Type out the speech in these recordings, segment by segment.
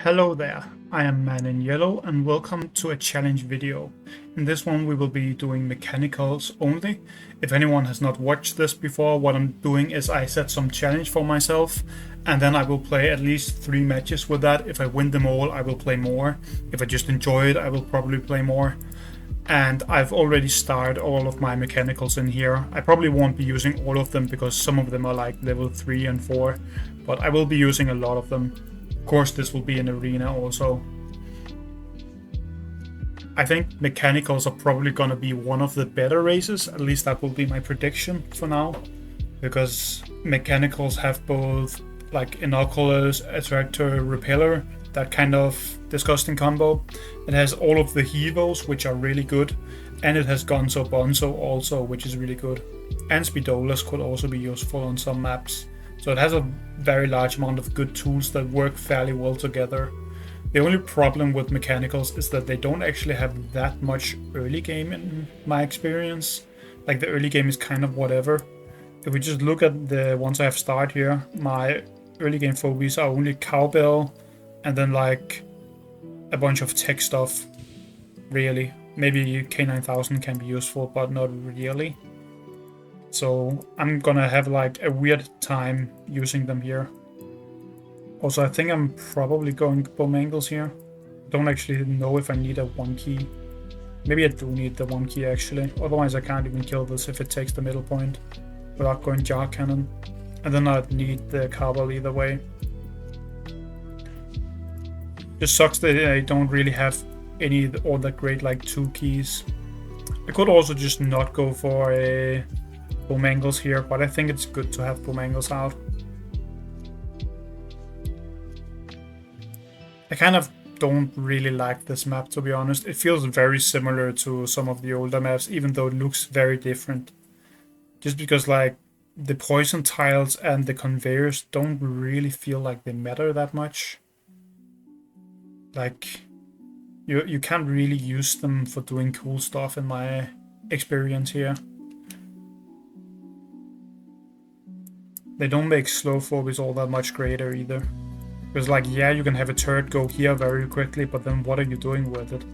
Hello there, I am Man in Yellow and welcome to a challenge video. In this one we will be doing mechanicals only. If anyone has not watched this before, what I'm doing is I set some challenge for myself and then I will play at least 3 matches with that. If I win them all, I will play more. If I just enjoy it, I will probably play more. And I've already started all of my mechanicals in here. I probably won't be using all of them because some of them are like level 3 and 4, but I will be using a lot of them. Of course, this will be an arena also. I think mechanicals are probably gonna be one of the better races, at least that will be my prediction for now, because mechanicals have both like Inoculus, Attractor, Repeller, that kind of disgusting combo. It has all of the Hevos, which are really good, and it has Gonzo Bonzo also, which is really good. And Speedolas could also be useful on some maps. So it has a very large amount of good tools that work fairly well together. The only problem with mechanicals is that they don't actually have that much early game in my experience. Like the early game is kind of whatever. If we just look at the ones I have started here, my early game phobies are only Cowbell and then like a bunch of tech stuff, really. Maybe K9000 can be useful, but not really. So I'm gonna have like a weird time using them here. Also, I think I'm probably going Bomangles here. Don't actually know if I need a 1 key. Maybe I do need the 1 key actually. Otherwise I can't even kill this if it takes the middle point without going Jar Cannon. And then I'd need the Cowbell either way. Just sucks that I don't really have any all that great like 2 keys. I could also just not go for a Bomangles here, but I think it's good to have Bomangles out. I kind of don't really like this map, to be honest. It feels very similar to some of the older maps, even though it looks very different. Just because like the poison tiles and the conveyors don't really feel like they matter that much. Like you can't really use them for doing cool stuff in my experience here. They don't make slow phobies all that much greater either. Because like, yeah, you can have a turret go here very quickly, but then what are you doing with it?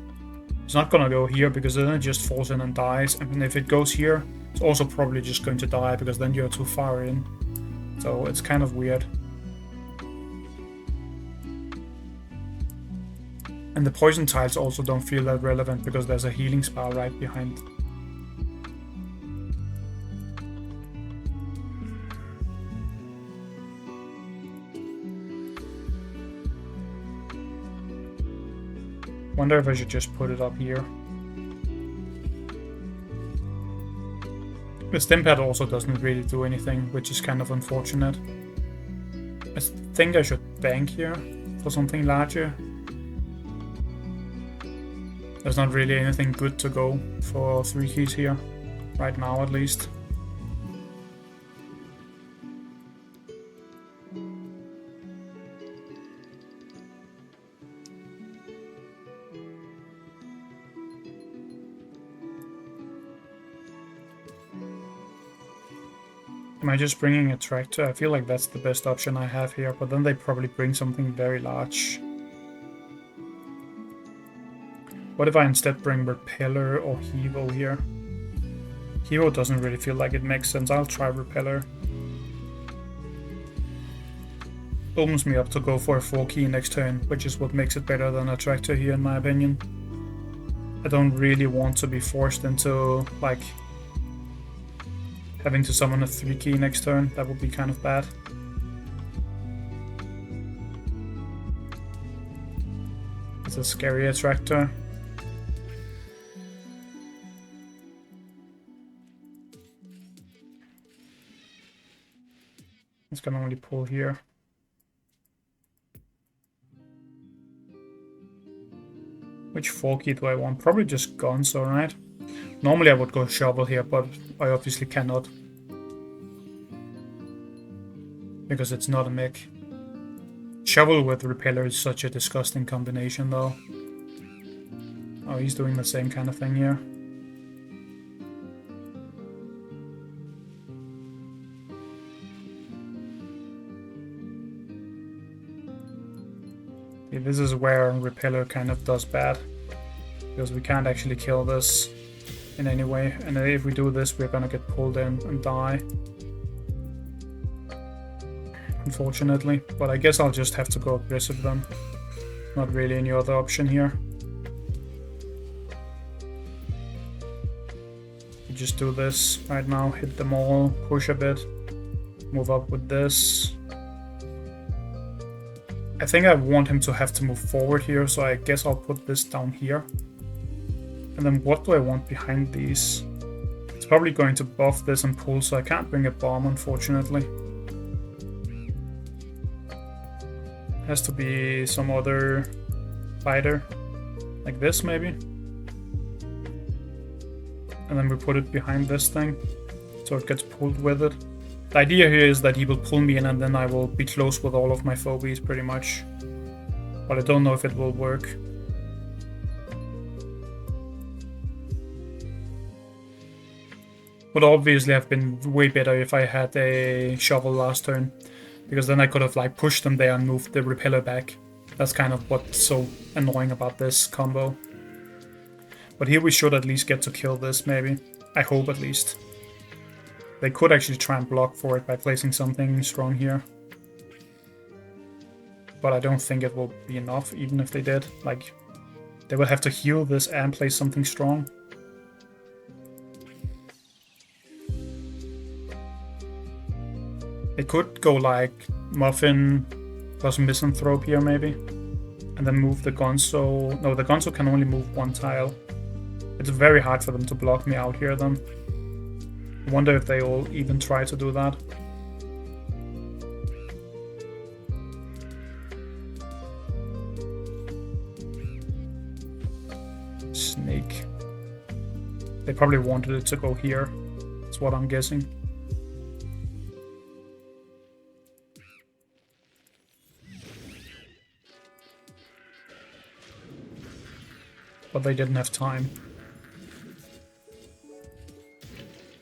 It's not gonna go here because then it just falls in and dies. And if it goes here, it's also probably just going to die because then you're too far in. So it's kind of weird. And the poison tiles also don't feel that relevant because there's a healing spell right behind. Wonder if I should just put it up here. The Stimpad also doesn't really do anything, which is kind of unfortunate. I think I should bank here for something larger. There's not really anything good to go for 3 keys here, right now at least. Am I just bringing a tractor? I feel like that's the best option I have here, but then they probably bring something very large. What if I instead bring Repeller or Hevo here? Hevo doesn't really feel like it makes sense. I'll try Repeller. Opens me up to go for a 4 key next turn, which is what makes it better than a tractor here in my opinion. I don't really want to be forced into like having to summon a 3 key next turn. That would be kind of bad. It's a scary attractor. It's gonna only pull here. Which 4 key do I want? Probably just Gonzo, right? Normally I would go Shovel here, but I obviously cannot. Because it's not a mech. Shovel with Repeller is such a disgusting combination though. Oh, he's doing the same kind of thing here. See, this is where Repeller kind of does bad, because we can't actually kill this in any way, and if we do this, we're gonna get pulled in and die. Unfortunately, but I guess I'll just have to go aggressive then. Not really any other option here. We just do this right now, hit them all, push a bit, move up with this. I think I want him to have to move forward here, so I guess I'll put this down here. And then what do I want behind these? It's probably going to buff this and pull, so I can't bring a bomb, unfortunately. Has to be some other fighter, like this maybe. And then we put it behind this thing, so it gets pulled with it. The idea here is that he will pull me in and then I will be close with all of my phobies pretty much. But I don't know if it will work. Would obviously have been way better if I had a shovel last turn, because then I could have like pushed them there and moved the Repeller back. That's kind of what's so annoying about this combo. But here we should at least get to kill this, maybe. I hope at least. They could actually try and block for it by placing something strong here. But I don't think it will be enough, even if they did. Like, they would have to heal this and place something strong. It could go like Muffin plus Misanthrope here maybe. And then move the Gonzo. No, the Gonzo can only move one tile. It's very hard for them to block me out here then. I wonder if they all even try to do that. Snake. They probably wanted it to go here. That's what I'm guessing. But they didn't have time.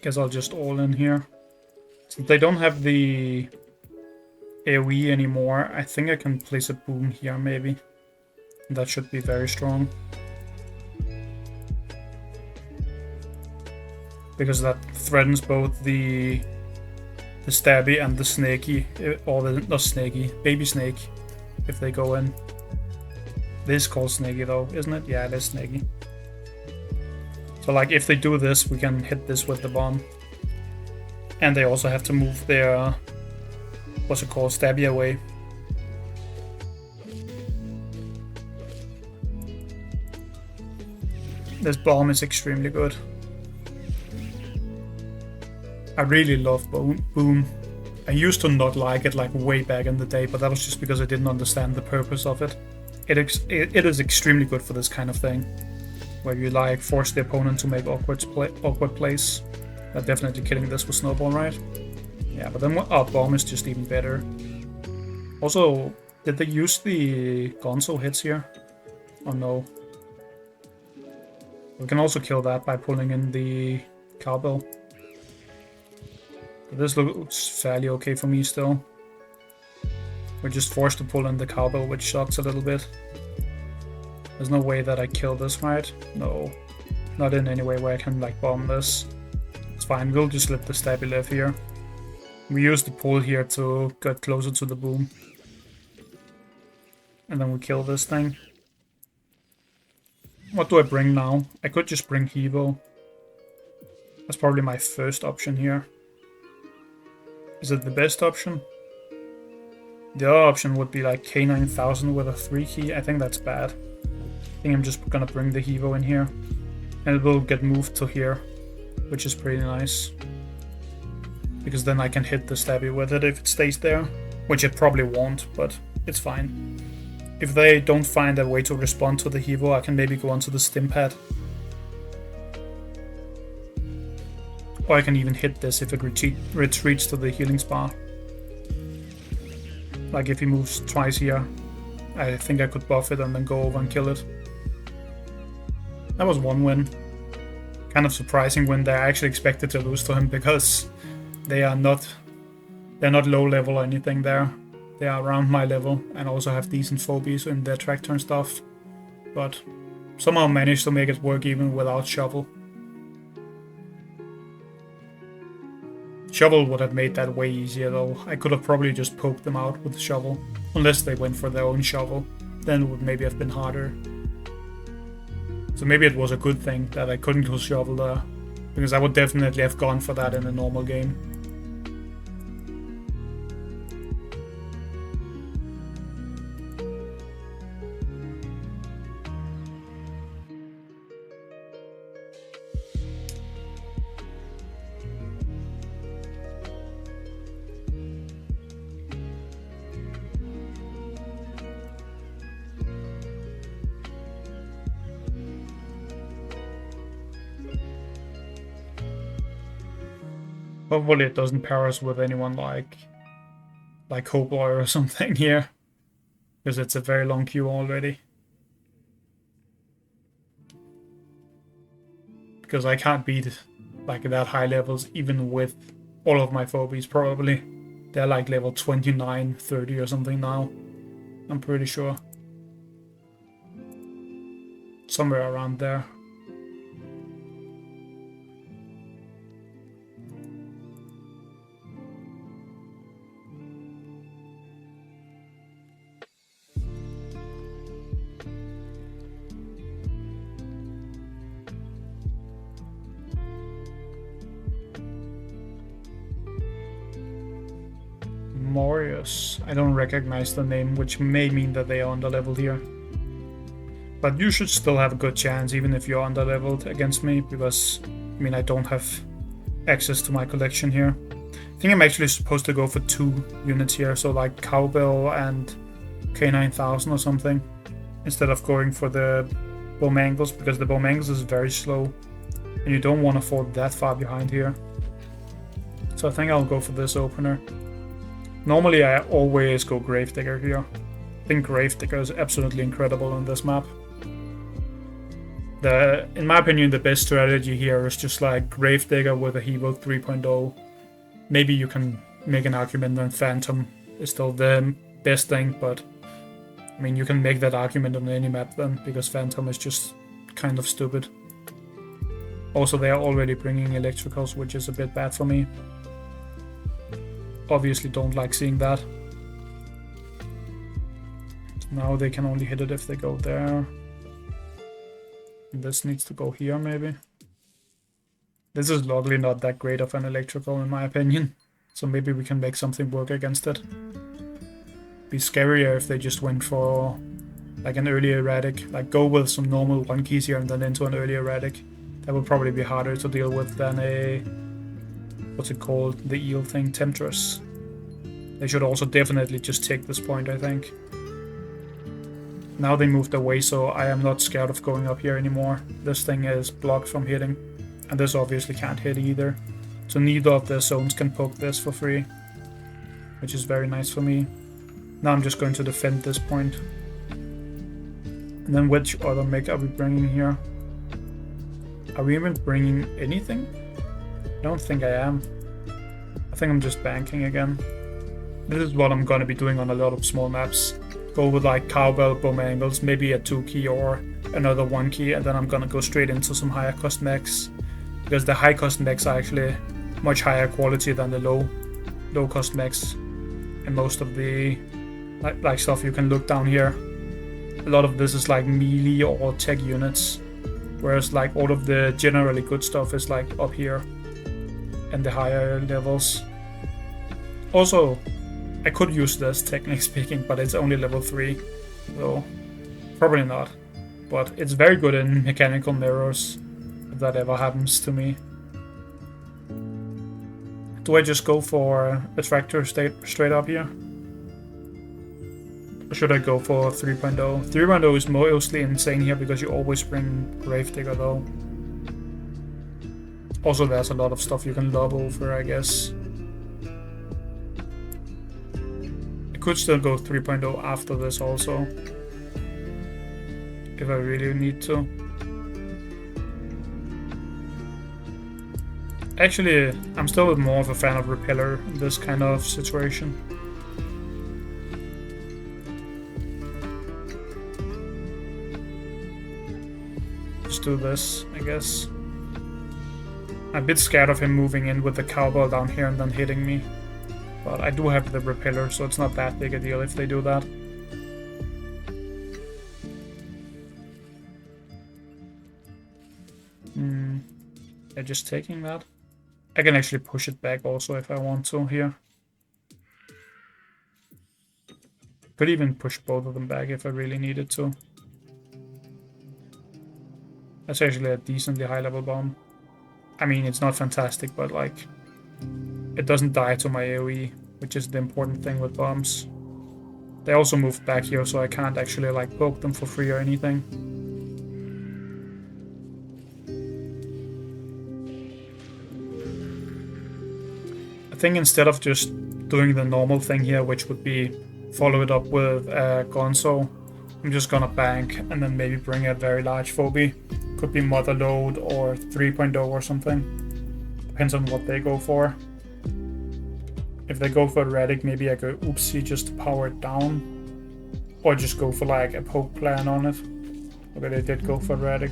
Guess I'll just all in here. Since they don't have the AoE anymore, I think I can place a boom here maybe. That should be very strong. Because that threatens both the stabby and the snaky, or the not snaky, baby snake, if they go in. This is called snaky though, isn't it? Yeah, it is snaky. So like if they do this, we can hit this with the bomb. And they also have to move their, what's it called, stabby away. This bomb is extremely good. I really love Boom. I used to not like it like way back in the day, but that was just because I didn't understand the purpose of it. It is extremely good for this kind of thing, where you like force the opponent to make awkward plays. Definitely killing this with Snowball, right? Yeah, but then our bomb is just even better. Also, did they use the Gonzo hits here? Oh no. We can also kill that by pulling in the cowbell. But this looks fairly okay for me still. We're just forced to pull in the cowbell, which sucks a little bit. There's no way that I kill this, right? No. Not in any way where I can like bomb this. It's fine, we'll just let the stabby live here. We use the pull here to get closer to the boom. And then we kill this thing. What do I bring now? I could just bring Hevo. That's probably my first option here. Is it the best option? The other option would be like K9000 with a 3 key. I think that's bad. I think I'm just gonna bring the Hevo in here. And it will get moved to here, which is pretty nice. Because then I can hit the stabby with it if it stays there. Which it probably won't, but it's fine. If they don't find a way to respond to the Hevo, I can maybe go onto the Stimpad. Or I can even hit this if it retreats to the healing spa. Like if he moves twice here, I think I could buff it and then go over and kill it. That was one win. Kind of surprising win there. I actually expected to lose to him because they're not low level or anything there. they are around my level and also have decent phobies in their tractor and stuff. But somehow managed to make it work even without shovel. Shovel would have made that way easier though. I could have probably just poked them out with the shovel. Unless they went for their own shovel. Then it would maybe have been harder. So maybe it was a good thing that I couldn't go shovel there. Because I would definitely have gone for that in a normal game. Hopefully it doesn't pair us with anyone like Hopeboy or something here. Because it's a very long queue already. Because I can't beat like that high levels even with all of my phobies probably. They're like level 29, 30 or something now. I'm pretty sure. Somewhere around there. Morius. I don't recognize the name, which may mean that they are underleveled here. But you should still have a good chance, even if you're underleveled against me, because, I mean, I don't have access to my collection here. I think I'm actually supposed to go for 2 units here, so like Cowbell and K9000 or something, instead of going for the Bowmangles, because the Bowmangles is very slow, and you don't want to fall that far behind here. So I think I'll go for this opener. Normally I always go Gravedigger here. I think Gravedigger is absolutely incredible on this map. In my opinion, the best strategy here is just like Gravedigger with a Hevo 3.0. Maybe you can make an argument that Phantom is still the best thing, but I mean, you can make that argument on any map then, because Phantom is just kind of stupid. Also, they are already bringing electricals, which is a bit bad for me. Obviously don't like seeing that. Now they can only hit it if they go there. This needs to go here, maybe. This is luckily not that great of an electrical in my opinion, so maybe we can make something work against it. Be scarier if they just went for like an early erratic, like go with some normal 1 keys here and then into an early erratic. That would probably be harder to deal with than a, what's it called, the eel thing, Temptress. They should also definitely just take this point, I think. Now they moved away, so I am not scared of going up here anymore. This thing is blocked from hitting, and this obviously can't hit either. So neither of the zones can poke this for free, which is very nice for me. Now I'm just going to defend this point. And then which other mech are we bringing here? Are we even bringing anything? I don't think I am. I think I'm just banking again. This is what I'm going to be doing on a lot of small maps. Go with like Cowbell, Bowmangles, maybe a 2 key or another 1 key, and then I'm gonna go straight into some higher cost mechs. Because the high cost mechs are actually much higher quality than the low cost mechs. And most of the like stuff you can look down here. A lot of this is like melee or tech units. Whereas like all of the generally good stuff is like up here and the higher levels. Also, I could use this, technically speaking, but it's only level 3, so probably not. But it's very good in mechanical mirrors, if that ever happens to me. Do I just go for a tractor straight up here? Or should I go for 3.0? 3.0 is mostly insane here because you always bring Gravedigger though. Also, there's a lot of stuff you can lob over, I guess. Could still go 3.0 after this also, if I really need to. Actually, I'm still more of a fan of Repeller in this kind of situation. Just do this, I guess. I'm a bit scared of him moving in with the cowbell down here and then hitting me. But I do have the repeller, so it's not that big a deal if they do that. They're just taking that. I can actually push it back also if I want to here. Could even push both of them back if I really needed to. That's actually a decently high level bomb. I mean, it's not fantastic, but like, it doesn't die to my AoE, which is the important thing with bombs. They also moved back here, so I can't actually like poke them for free or anything. I think instead of just doing the normal thing here, which would be follow it up with Gonzo, I'm just gonna bank and then maybe bring a very large phobie. Could be Mother Load or 3.0 or something. Depends on what they go for. If they go for Erratic, maybe I go Oopsie just to power it down. Or just go for like a poke plan on it. Okay, they did go for Erratic.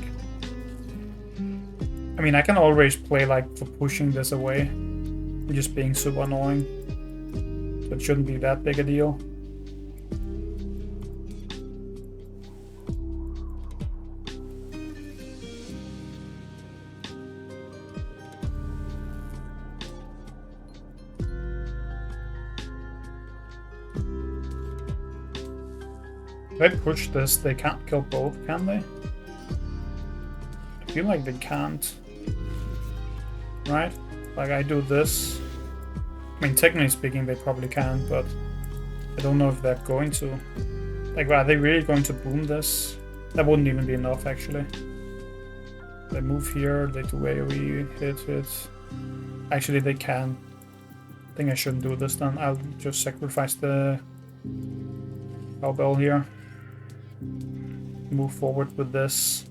I mean, I can always play like for pushing this away and just being super annoying. So it shouldn't be that big a deal. If I push this, they can't kill both, can they? I feel like they can't. Right? Like, I do this. I mean, technically speaking, they probably can, but I don't know if they're going to. Like, are they really going to boom this? That wouldn't even be enough, actually. They move here, they do AoE, hit. Actually, they can. I think I shouldn't do this then. I'll just sacrifice the cowbell here. Move forward with this.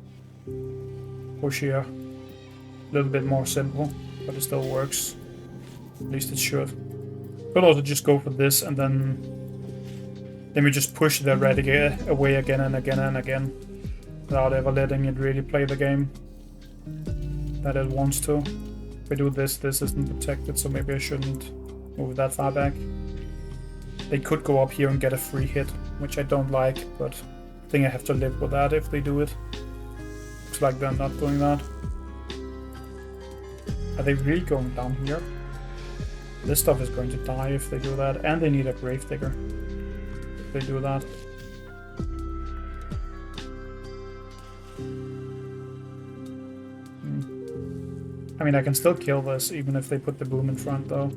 Push here. A little bit more simple, but it still works. At least it should. Could also just go for this and then we just push the Erratic away again and again and again without ever letting it really play the game that it wants to. If we do this, this isn't protected, so maybe I shouldn't move that far back. They could go up here and get a free hit, which I don't like, but I think I have to live with that if they do it. Looks like they're not doing that. Are they really going down here? This stuff is going to die if they do that, and they need a Gravedigger if they do that. I mean, I can still kill this even if they put the boom in front, though.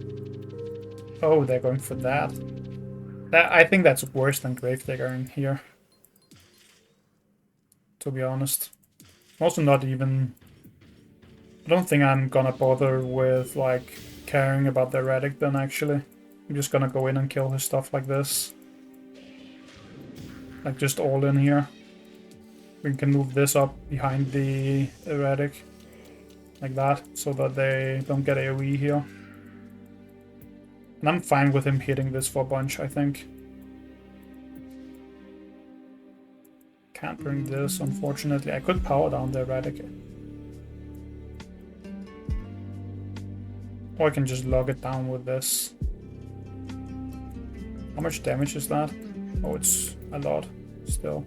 Oh, they're going for that. I think that's worse than Gravedigger in here, to be honest. Also not even... I don't think I'm gonna bother with, like, caring about the Erratic then, actually. I'm just gonna go in and kill his stuff like this. Like, just all in here. We can move this up behind the Erratic. Like that, so that they don't get AoE here. And I'm fine with him hitting this for a bunch, I think. Can't bring this, unfortunately. I could power down the Erratic. Or I can just log it down with this. How much damage is that? Oh, it's a lot, still.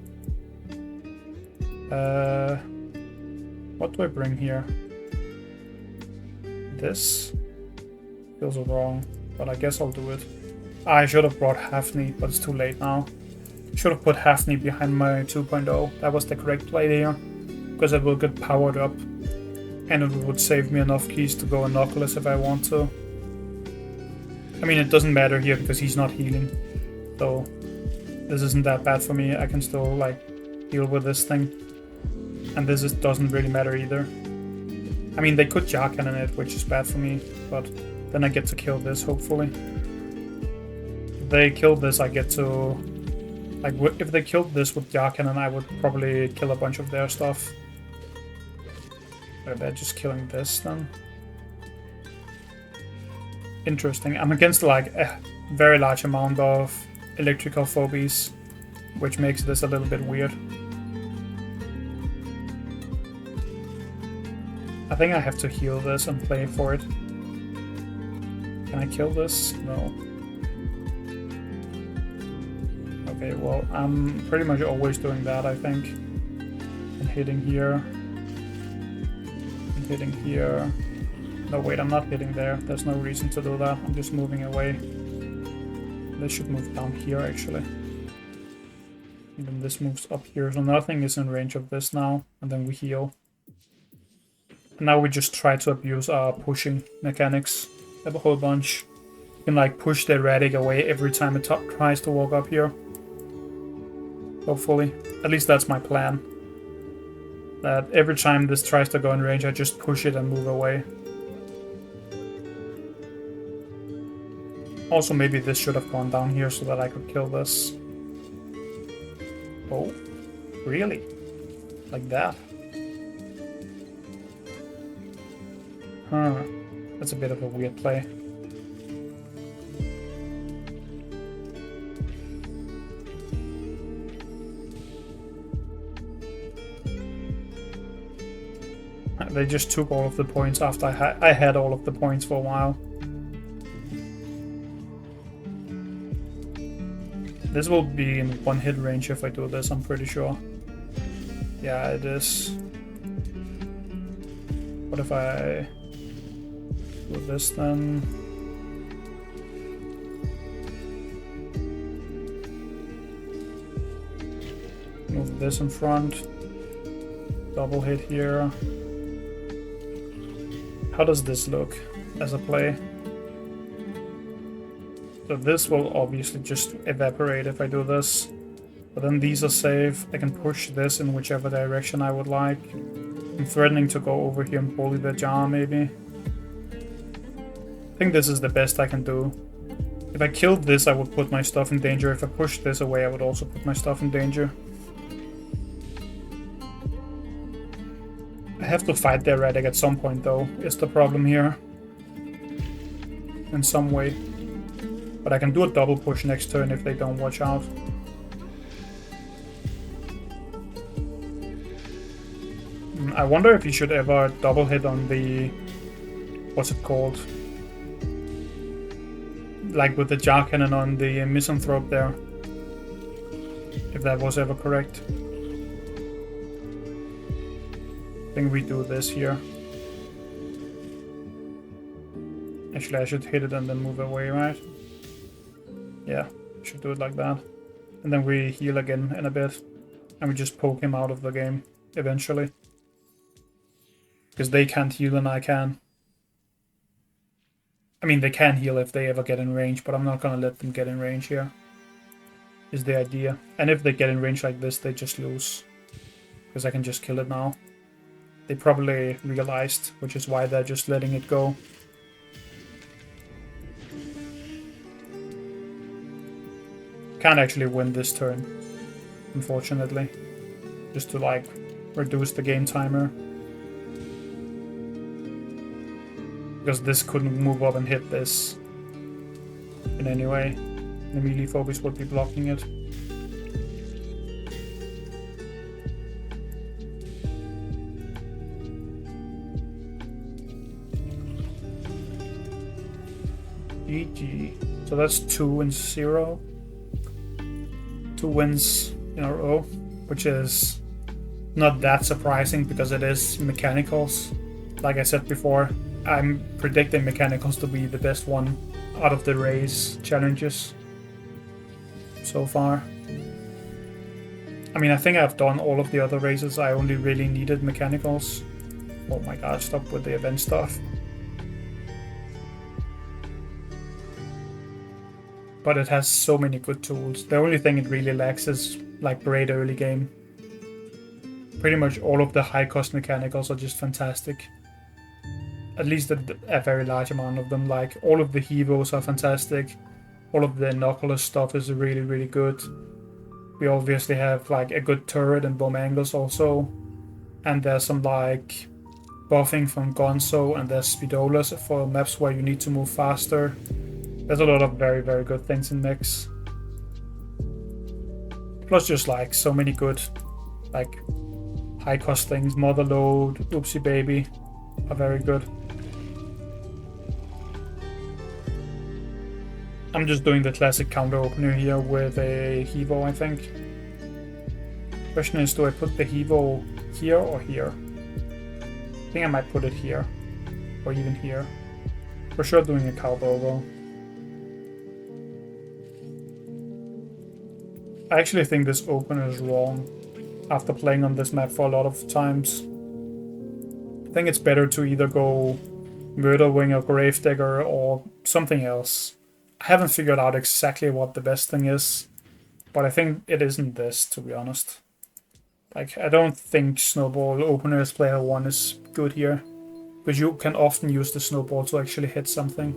What do I bring here? This? Feels wrong. But I guess I'll do it. I should have brought Hafni, but it's too late now. Should have put Hafni behind my 2.0. That was the correct play here. Because it will get powered up. And it would save me enough keys to go Inoculus if I want to. I mean, it doesn't matter here because he's not healing. So, this isn't that bad for me. I can still, like, deal with this thing. And this doesn't really matter either. I mean, they could Jar Cannon it, which is bad for me. But then I get to kill this, hopefully. If they kill this, I get to... Like, if they killed this with Jar Cannon, I would probably kill a bunch of their stuff. Or they're just killing this, then. Interesting. I'm against, like, a very large amount of electrical phobies, which makes this a little bit weird. I think I have to heal this and play for it. Can I kill this? No. Okay, well, I'm pretty much always doing that, I think. I'm hitting here. I'm hitting here. No, wait, I'm not hitting there. There's no reason to do that. I'm just moving away. This should move down here, actually. And then this moves up here, so nothing is in range of this now. And then we heal. And now we just try to abuse our pushing mechanics. I have a whole bunch. You can like push the erratic away every time it tries to walk up here. Hopefully. At least that's my plan. That every time this tries to go in range, I just push it and move away. Also, maybe this should have gone down here so that I could kill this. Oh, really? Like that? Huh. That's a bit of a weird play. They just took all of the points after I had all of the points for a while. This will be in one hit range if I do this, I'm pretty sure. Yeah, it is. What if I do this then? Move this in front. Double hit here. How does this look as a play? So this will obviously just evaporate if I do this. But then these are safe. I can push this in whichever direction I would like. I'm threatening to go over here and bully the jar, maybe. I think this is the best I can do. If I killed this, I would put my stuff in danger. If I pushed this away, I would also put my stuff in danger. I have to fight the erratic at some point, though, is the problem here. In some way. But I can do a double push next turn if they don't watch out. I wonder if you should ever double hit on the... what's it called? Like with the jar cannon on the misanthrope there. If that was ever correct. I think we do this here. Actually, I should hit it and then move away, right? Yeah, should do it like that. And then we heal again in a bit. And we just poke him out of the game, eventually. Because they can't heal and I can. I mean, they can heal if they ever get in range, but I'm not gonna let them get in range here. Is the idea. And if they get in range like this, they just lose. Because I can just kill it now. They probably realized, which is why they're just letting it go. Can't actually win this turn, unfortunately. Just to like reduce the game timer. Because this couldn't move up and hit this in any way. The melee focus would be blocking it. GG. So that's 2-0. 2 wins in a row, which is not that surprising because it is mechanicals. Like I said before, I'm predicting mechanicals to be the best one out of the race challenges so far. I mean, I think I've done all of the other races. I only really needed mechanicals. Oh my god, stop with the event stuff. But it has so many good tools. The only thing it really lacks is like great early game. Pretty much all of the high cost mechanicals are just fantastic. At least a very large amount of them. Like all of the Hevos are fantastic. All of the Inoculus stuff is really, really good. We obviously have like a good turret and bomb angles also. And there's some like buffing from Gonzo, and there's Speedolas for maps where you need to move faster. There's a lot of very, very good things in mix. Plus just like so many good like high cost things. Motherload, Oopsie Baby. are very good. I'm just doing the classic counter opener here with a Hevo, I think. Question is, do I put the Hevo here or here? I think I might put it here, or even here. For sure doing a cowbell though. I actually think this opener is wrong after playing on this map for a lot of times. I think it's better to either go Murderwing or Gravedigger or something else. I haven't figured out exactly what the best thing is, but I think it isn't this, to be honest. Like, I don't think Snowball opener as player 1 is good here, because you can often use the Snowball to actually hit something.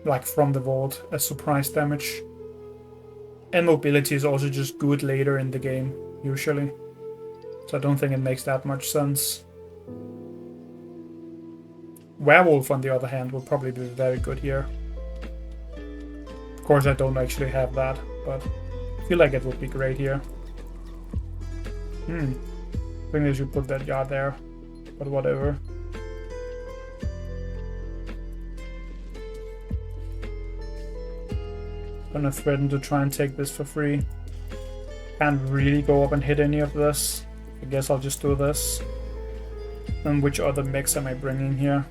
Like from the vault as surprise damage. And mobility is also just good later in the game, usually. So I don't think it makes that much sense. Werewolf, on the other hand, will probably be very good here. Of course, I don't actually have that, but I feel like it would be great here. I think they should put that yard there, but whatever. Gonna threaten to try and take this for free. Can't really go up and hit any of this. I guess I'll just do this. And which other mix am I bringing here?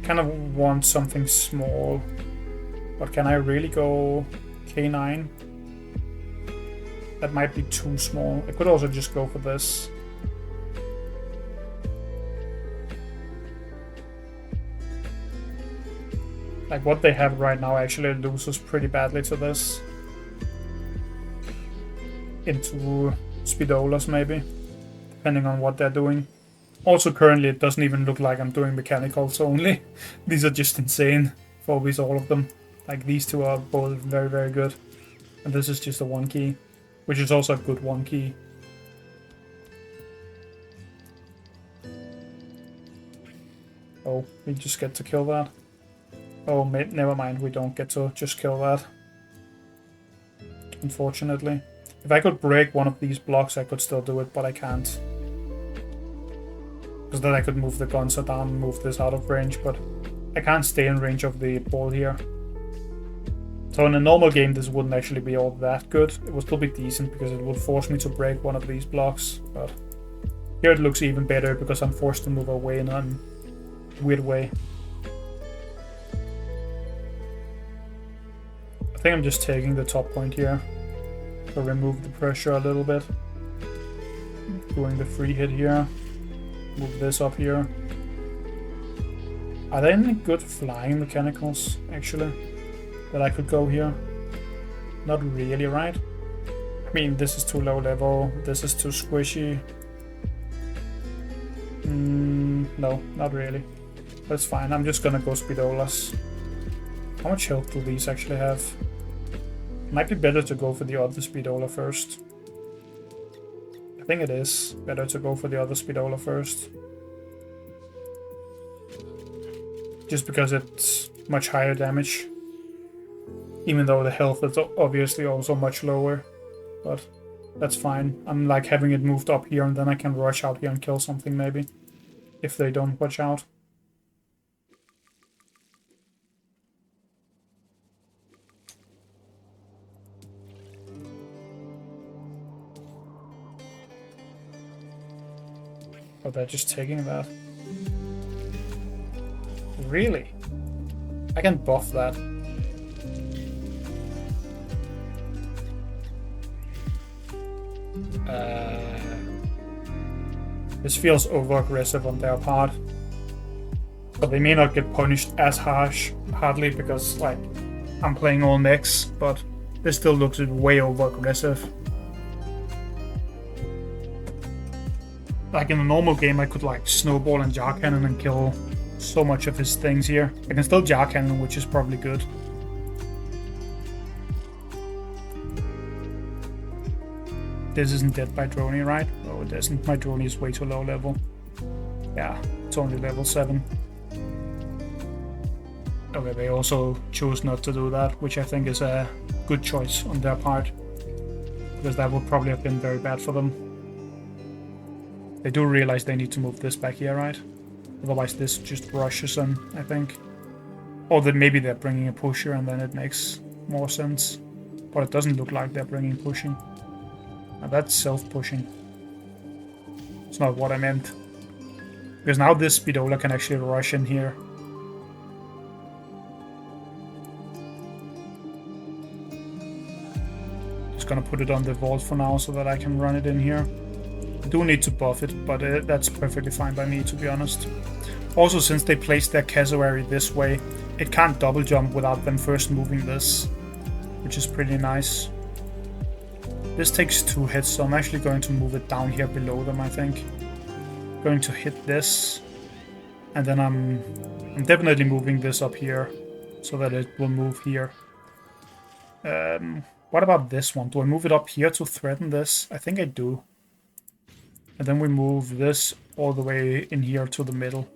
Kind of want something small, but can I really go K9? That might be too small. I could also just go for this. Like what they have right now actually loses pretty badly to this. Into Speedolas maybe, depending on what they're doing. Also currently it doesn't even look like I'm doing mechanicals only. These are just insane for always all of them. Like these two are both very, very good. And this is just a 1 key, which is also a good 1 key. Oh, we just get to kill that. Oh, never mind, we don't get to just kill that. Unfortunately. If I could break one of these blocks, I could still do it, but I can't. Because then I could move the Gonza down and move this out of range, but I can't stay in range of the ball here. So in a normal game, this wouldn't actually be all that good. It would still be decent because it would force me to break one of these blocks, but here it looks even better because I'm forced to move away in a weird way. I think I'm just taking the top point here to remove the pressure a little bit. Doing the free hit here. Move this up here. Are there any good flying mechanicals, actually, that I could go here? Not really, right? I mean, this is too low level, this is too squishy. No, not really. That's fine, I'm just gonna go Speedolas. How much health do these actually have? Might be better to go for the other Speedola first. I think it is better to go for the other Speedola first. Just because it's much higher damage. Even though the health is obviously also much lower. But that's fine. I'm like having it moved up here and then I can rush out here and kill something maybe. If they don't watch out. Oh, they're just taking that. Really? I can buff that. This feels over-aggressive on their part. But they may not get punished as hardly because, like, I'm playing all mechs, but this still looks way over-aggressive. Like in a normal game, I could like snowball and jar cannon and kill so much of his things here. I can still jar cannon, which is probably good. This isn't dead by Droney, right? Oh, it isn't. My Droney is way too low level. Yeah, it's only level 7. Okay, they also chose not to do that, which I think is a good choice on their part. Because that would probably have been very bad for them. They do realize they need to move this back here, right? Otherwise this just rushes them, I think. Or that maybe they're bringing a pusher and then it makes more sense. But it doesn't look like they're bringing pushing. Now that's self-pushing. It's not what I meant. Because now this Speedola can actually rush in here. Just gonna put it on the vault for now so that I can run it in here. I do need to buff it, but that's perfectly fine by me, to be honest. Also, since they placed their cassowary this way, it can't double jump without them first moving this, which is pretty nice. This takes 2 hits, so I'm actually going to move it down here below them, I think. Going to hit this, and then I'm definitely moving this up here so that it will move here. What about this one? Do I move it up here to threaten this? I think I do. And then we move this all the way in here to the middle.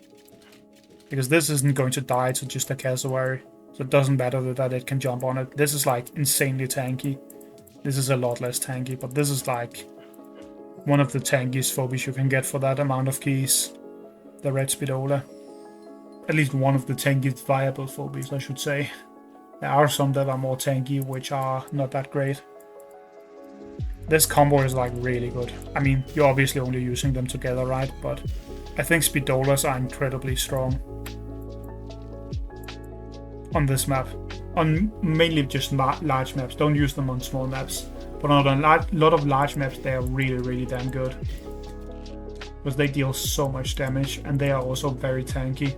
Because this isn't going to die to just a cassowary. So it doesn't matter that it can jump on it. This is like insanely tanky. This is a lot less tanky, but this is like one of the tankiest phobies you can get for that amount of keys. The Red Speedola. At least one of the tankiest viable phobies, I should say. There are some that are more tanky, which are not that great. This combo is like really good. I mean, you're obviously only using them together, right? But I think Speedolas are incredibly strong on this map. On mainly just large maps. Don't use them on small maps. But on a lot of large maps, they are really, really damn good. Because they deal so much damage, and they are also very tanky.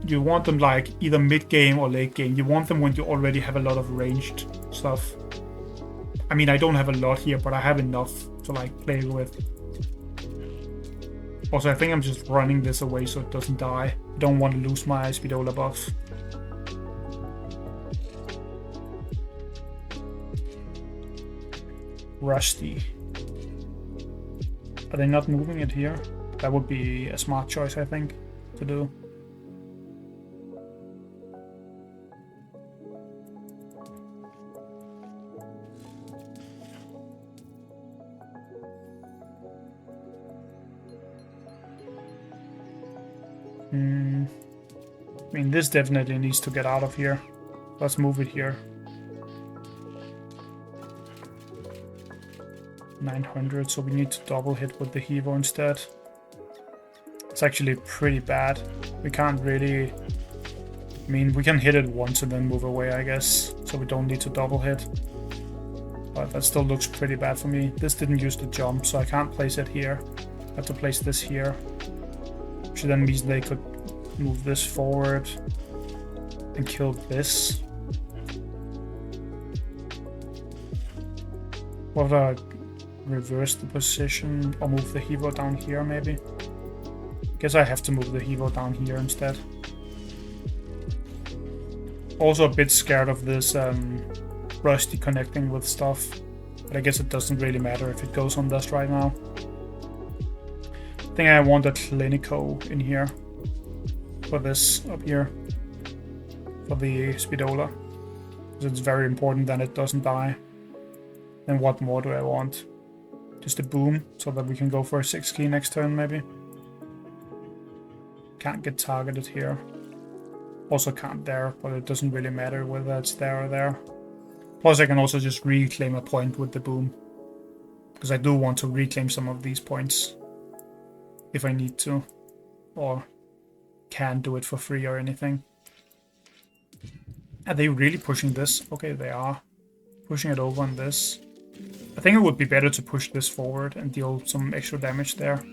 You want them like either mid game or late game. You want them when you already have a lot of ranged stuff. I mean, I don't have a lot here, but I have enough to like play with. Also, I think I'm just running this away so it doesn't die. I don't want to lose my Speedola buff. Rusty. Are they not moving it here? That would be a smart choice, I think, to do. I mean, this definitely needs to get out of here. Let's move it here. 900, so we need to double hit with the Hevo instead. It's actually pretty bad. We can't really... I mean, we can hit it once and then move away, I guess. So we don't need to double hit. But that still looks pretty bad for me. This didn't use the jump, so I can't place it here. I have to place this here. Which then means they could move this forward and kill this. What if I reverse the position or move the Hevo down here maybe? Guess I have to move the Hevo down here instead. Also a bit scared of this Rusty connecting with stuff, but I guess it doesn't really matter if it goes on dust right now. I think I want a Clinico in here for this up here for the Speedola, because it's very important that it doesn't die. And what more do I want? Just a boom so that we can go for a 6 key next turn maybe. Can't get targeted here. Also can't there, but it doesn't really matter whether it's there or there. Plus I can also just reclaim a point with the boom, because I do want to reclaim some of these points if I need to, or can do it for free or anything. Are they really pushing this? Okay, they are pushing it over on this. I think it would be better to push this forward and deal some extra damage there.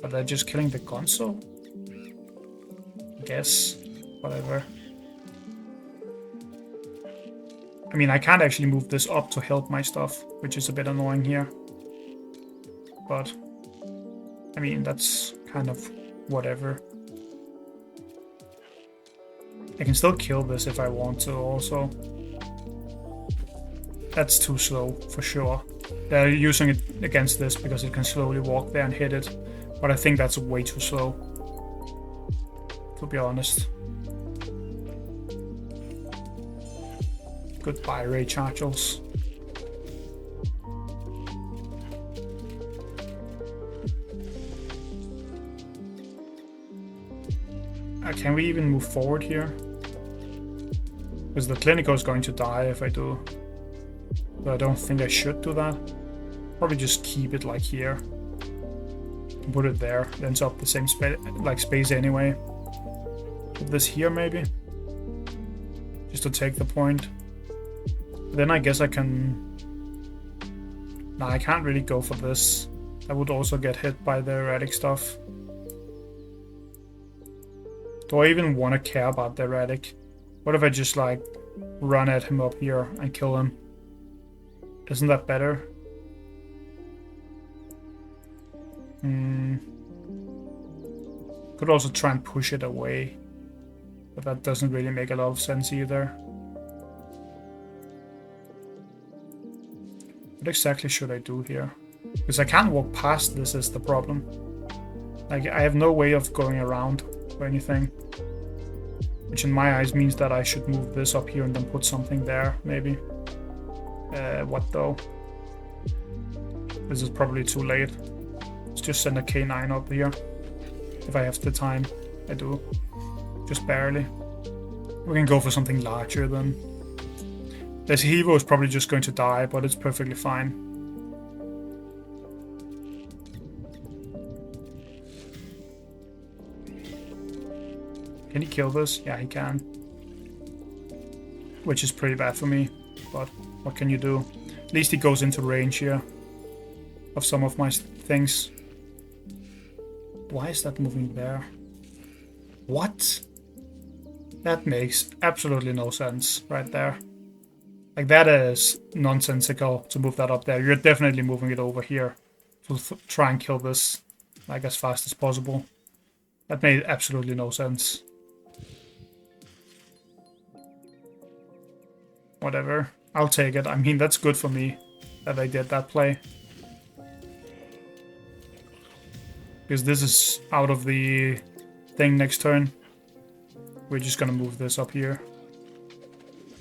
But they're just killing the Gonzo? I guess. Whatever. I mean, I can't actually move this up to help my stuff, which is a bit annoying here. But, I mean, that's kind of whatever. I can still kill this if I want to also. That's too slow, for sure. They're using it against this because it can slowly walk there and hit it. But I think that's way too slow, to be honest. Goodbye, Ray Chargels. Can we even move forward here? Because the Clinical is going to die if I do. But I don't think I should do that. Probably just keep it like here. Put it there. It ends up the same space anyway. Put this here maybe. Just to take the point. Then I guess I can... Nah, I can't really go for this. I would also get hit by the erratic stuff. Do I even want to care about the erratic? What if I just like run at him up here and kill him? Isn't that better? Could also try and push it away. But that doesn't really make a lot of sense either. What exactly should I do here? Because I can't walk past this is the problem. Like, I have no way of going around or anything. Which in my eyes means that I should move this up here and then put something there, maybe. What though? This is probably too late. Let's just send a K9 up here. If I have the time. I do. Just barely. We can go for something larger then. This Hevo is probably just going to die, but it's perfectly fine. Can he kill this? Yeah, he can. Which is pretty bad for me, but what can you do? At least he goes into range here of some of my things. Why is that moving there? What? That makes absolutely no sense right there. Like, that is nonsensical to move that up there. You're definitely moving it over here to try and kill this, like, as fast as possible. That made absolutely no sense. Whatever. I'll take it. I mean, that's good for me that I did that play. Because this is out of the thing next turn. We're just gonna move this up here,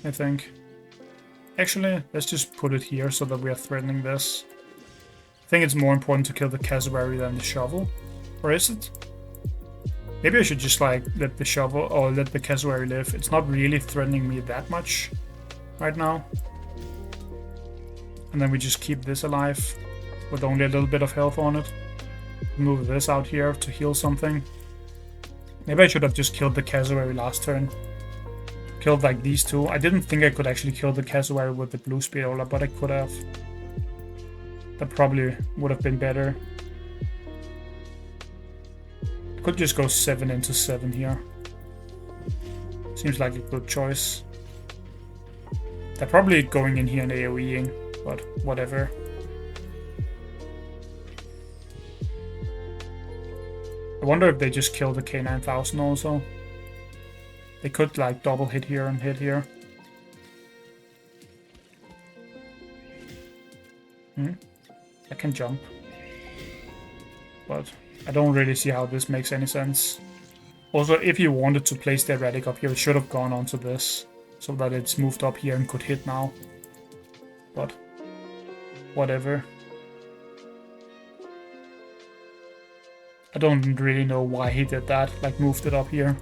I think. Actually, let's just put it here so that we are threatening this. I think it's more important to kill the Cassowary than the shovel. Or is it? Maybe I should just like let the shovel or let the Cassowary live. It's not really threatening me that much right now. And then we just keep this alive with only a little bit of health on it. Move this out here to heal something. Maybe I should have just killed the Cassowary last turn. Killed like these two. I didn't think I could actually kill the Cassowary with the blue Spearola, but I could have. That probably would have been better. Could just go 7 into 7 here. Seems like a good choice. They're probably going in here and AoEing, but whatever. I wonder if they just kill the K9000 also. They could like double hit here and hit here. I can jump. But I don't really see how this makes any sense. Also, if you wanted to place the erratic up here, it should have gone onto this. So that it's moved up here and could hit now. But whatever. I don't really know why he did that, like moved it up here.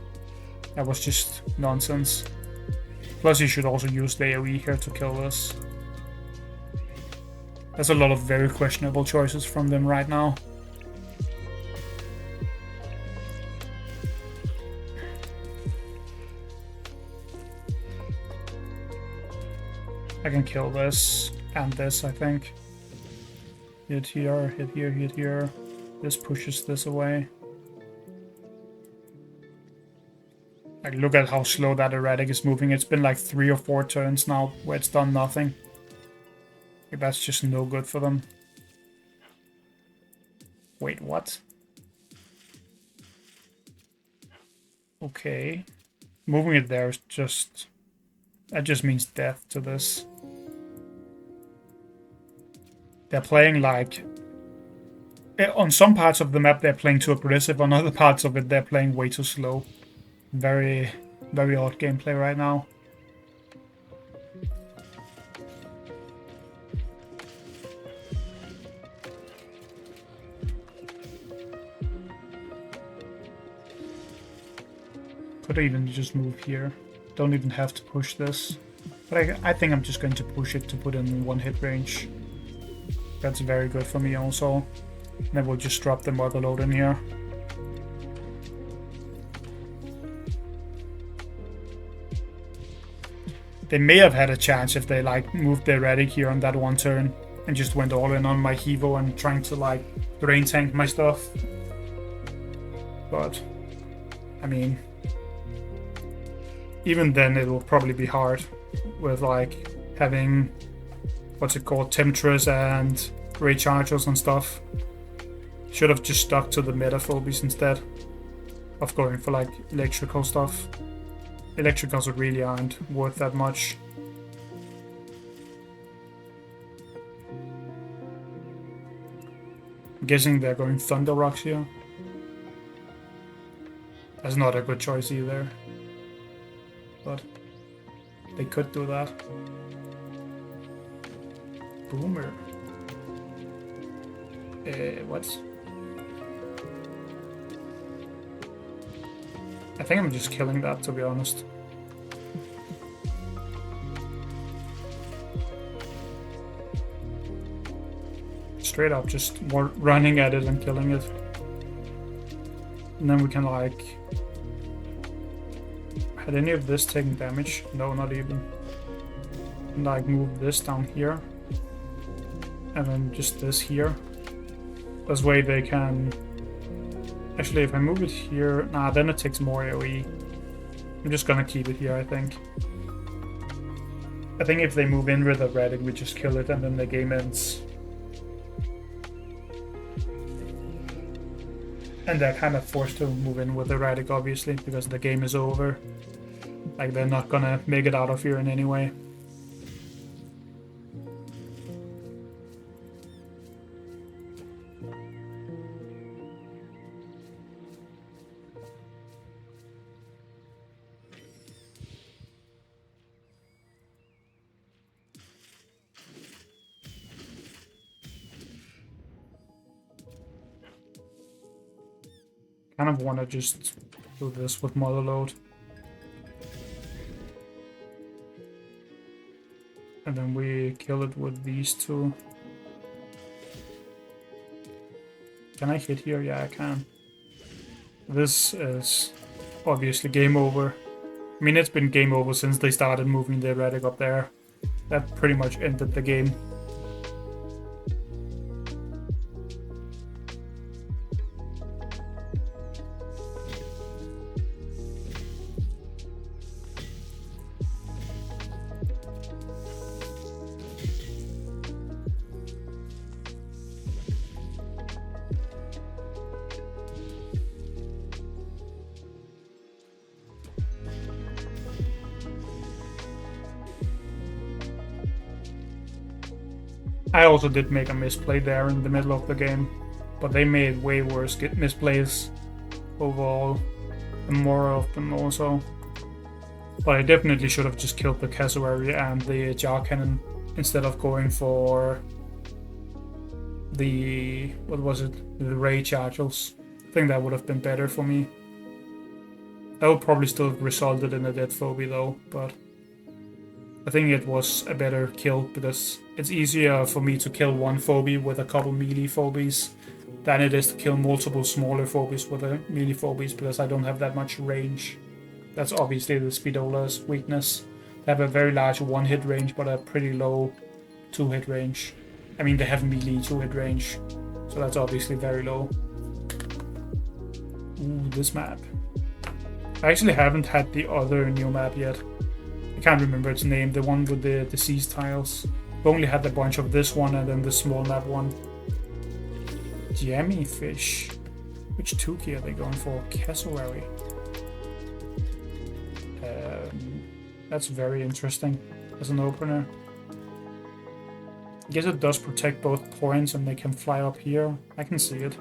That was just nonsense. Plus he should also use the AoE here to kill this. There's a lot of very questionable choices from them right now. I can kill this and this, I think. Hit here, hit here, hit here. This pushes this away. Like, look at how slow that erratic is moving. It's been like 3 or 4 turns now where it's done nothing. Like, that's just no good for them. Wait, what? Okay. Moving it there is just... That just means death to this. They're playing like... On some parts of the map they're playing too aggressive, on other parts of it they're playing way too slow. Very, very odd gameplay right now. Could even just move here. Don't even have to push this. But I think I'm just going to push it to put in one hit range. That's very good for me also. Then we'll just drop the mother load in here. They may have had a chance if they like moved their Radic here on that one turn and just went all in on my Hevo and trying to like drain tank my stuff. But I mean, even then it will probably be hard with like having what's it called, Temptress and Ray Chargers and stuff. Should have just stuck to the meta phobies instead of going for like electrical stuff. Electricals really aren't worth that much. I'm guessing they're going Thunder Rocks here. That's not a good choice either. But they could do that. Boomer. What? I think I'm just killing that, to be honest. Straight up just running at it and killing it. And then we can like... Had any of this taken damage? No, not even. And like move this down here. And then just this here. This way they can... Actually, if I move it here... Nah, then it takes more AoE. I'm just gonna keep it here, I think. I think if they move in with a Radic, we just kill it and then the game ends. And they're kind of forced to move in with the Radic, obviously, because the game is over. Like, they're not gonna make it out of here in any way. Kind of want to just do this with Mother Load. And then we kill it with these two. Can I hit here? Yeah, I can. This is obviously game over. I mean, it's been game over since they started moving the Radic up there. That pretty much ended the game. I also did make a misplay there in the middle of the game, but they made way worse misplays overall, and more of them also. But I definitely should have just killed the Cassowary and the Jar Cannon instead of going for the, what was it, the Ray Chargers. I think that would have been better for me. That would probably still have resulted in a dead phobie though, but I think it was a better kill because it's easier for me to kill one phobie with a couple melee phobies than it is to kill multiple smaller phobies with a melee phobies because I don't have that much range. That's obviously the Speedola's weakness. They have a very large one-hit range but a pretty low two-hit range. I mean, they have melee two-hit range, so that's obviously very low. Ooh, this map. I actually haven't had the other new map yet. I can't remember its name, the one with the deceased tiles. We only had a bunch of this one and then the small map one. Jammy Fish. Which Tuki are they going for? Cassowary. That's very interesting as an opener. I guess it does protect both points and they can fly up here. I can see it.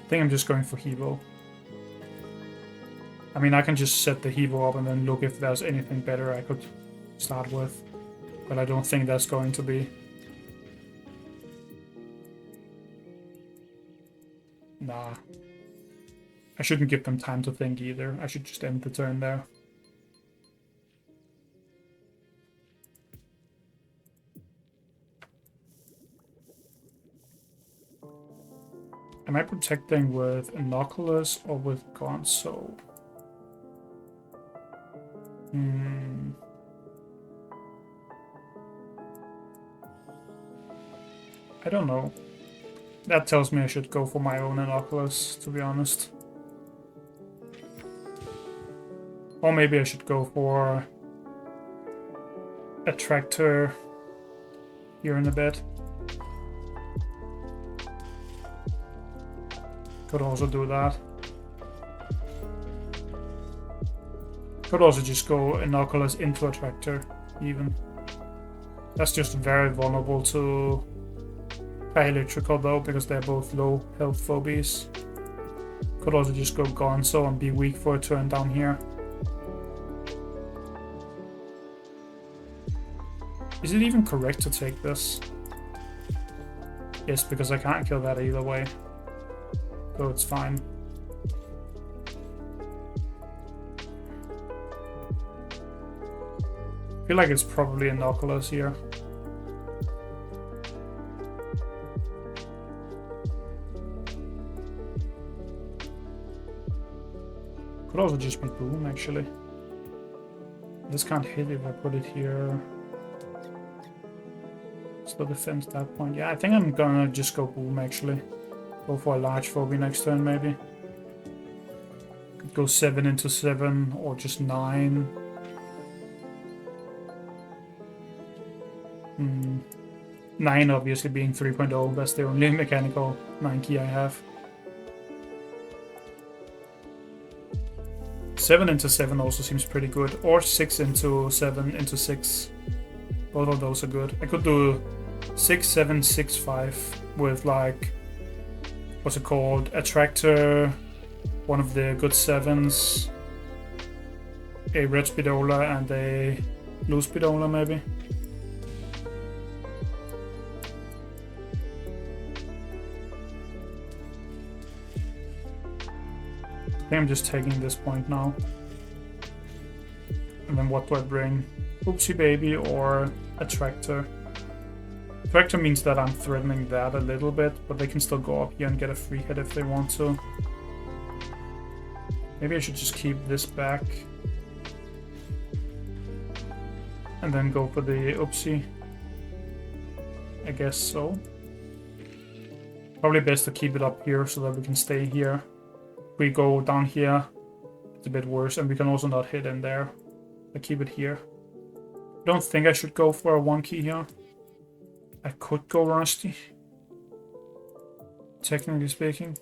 I think I'm just going for Hevo. I mean, I can just set the Hevo up and then look if there's anything better I could start with. But I don't think that's going to be. Nah. I shouldn't give them time to think either. I should just end the turn there. Am I protecting with Inoculus or with Gonzo? I don't know. That tells me I should go for my own Inoculus, to be honest. Or maybe I should go for Attractor here in a bit. Could also do that. Could also just go Inoculus into Attractor, even. That's just very vulnerable to Electrical though, because they're both low health phobies. Could also just go Gonzo and be weak for a turn down here. Is it even correct to take this? Yes, because I can't kill that either way. So it's fine. I feel like it's probably Inoculus here. Could also just be Boom, actually. This can't hit if I put it here. Still defends that point. Yeah, I think I'm gonna just go Boom, actually. Go for a large phobia next turn, maybe. Could go 7 into 7, or just 9. 9 obviously being 3.0, that's the only mechanical 9 key I have. 7 into 7 also seems pretty good, or 6 into 7 into 6. Both of those are good. I could do 6, 7, 6, 5 with like, what's it called? Attractor, one of the good 7s, a red Speedola and a blue Speedola maybe. I think I'm just taking this point now. And then what do I bring? Oopsie Baby or Attractor? Attractor means that I'm threatening that a little bit, but they can still go up here and get a free hit if they want to. Maybe I should just keep this back. And then go for the Oopsie. I guess so. Probably best to keep it up here so that we can stay here. If we go down here, it's a bit worse, and we can also not hit in there. I keep it here. I don't think I should go for a 1 key here. I could go Rusty, technically speaking.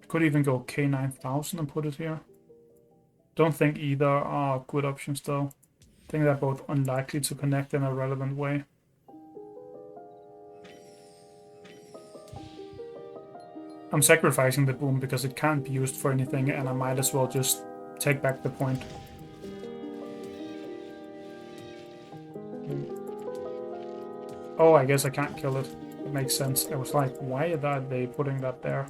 I could even go K9000 and put it here. Don't think either are good options though. I think they're both unlikely to connect in a relevant way. I'm sacrificing the Boom because it can't be used for anything, and I might as well just take back the point. Oh, I guess I can't kill it. It makes sense. I was like, why are they putting that there?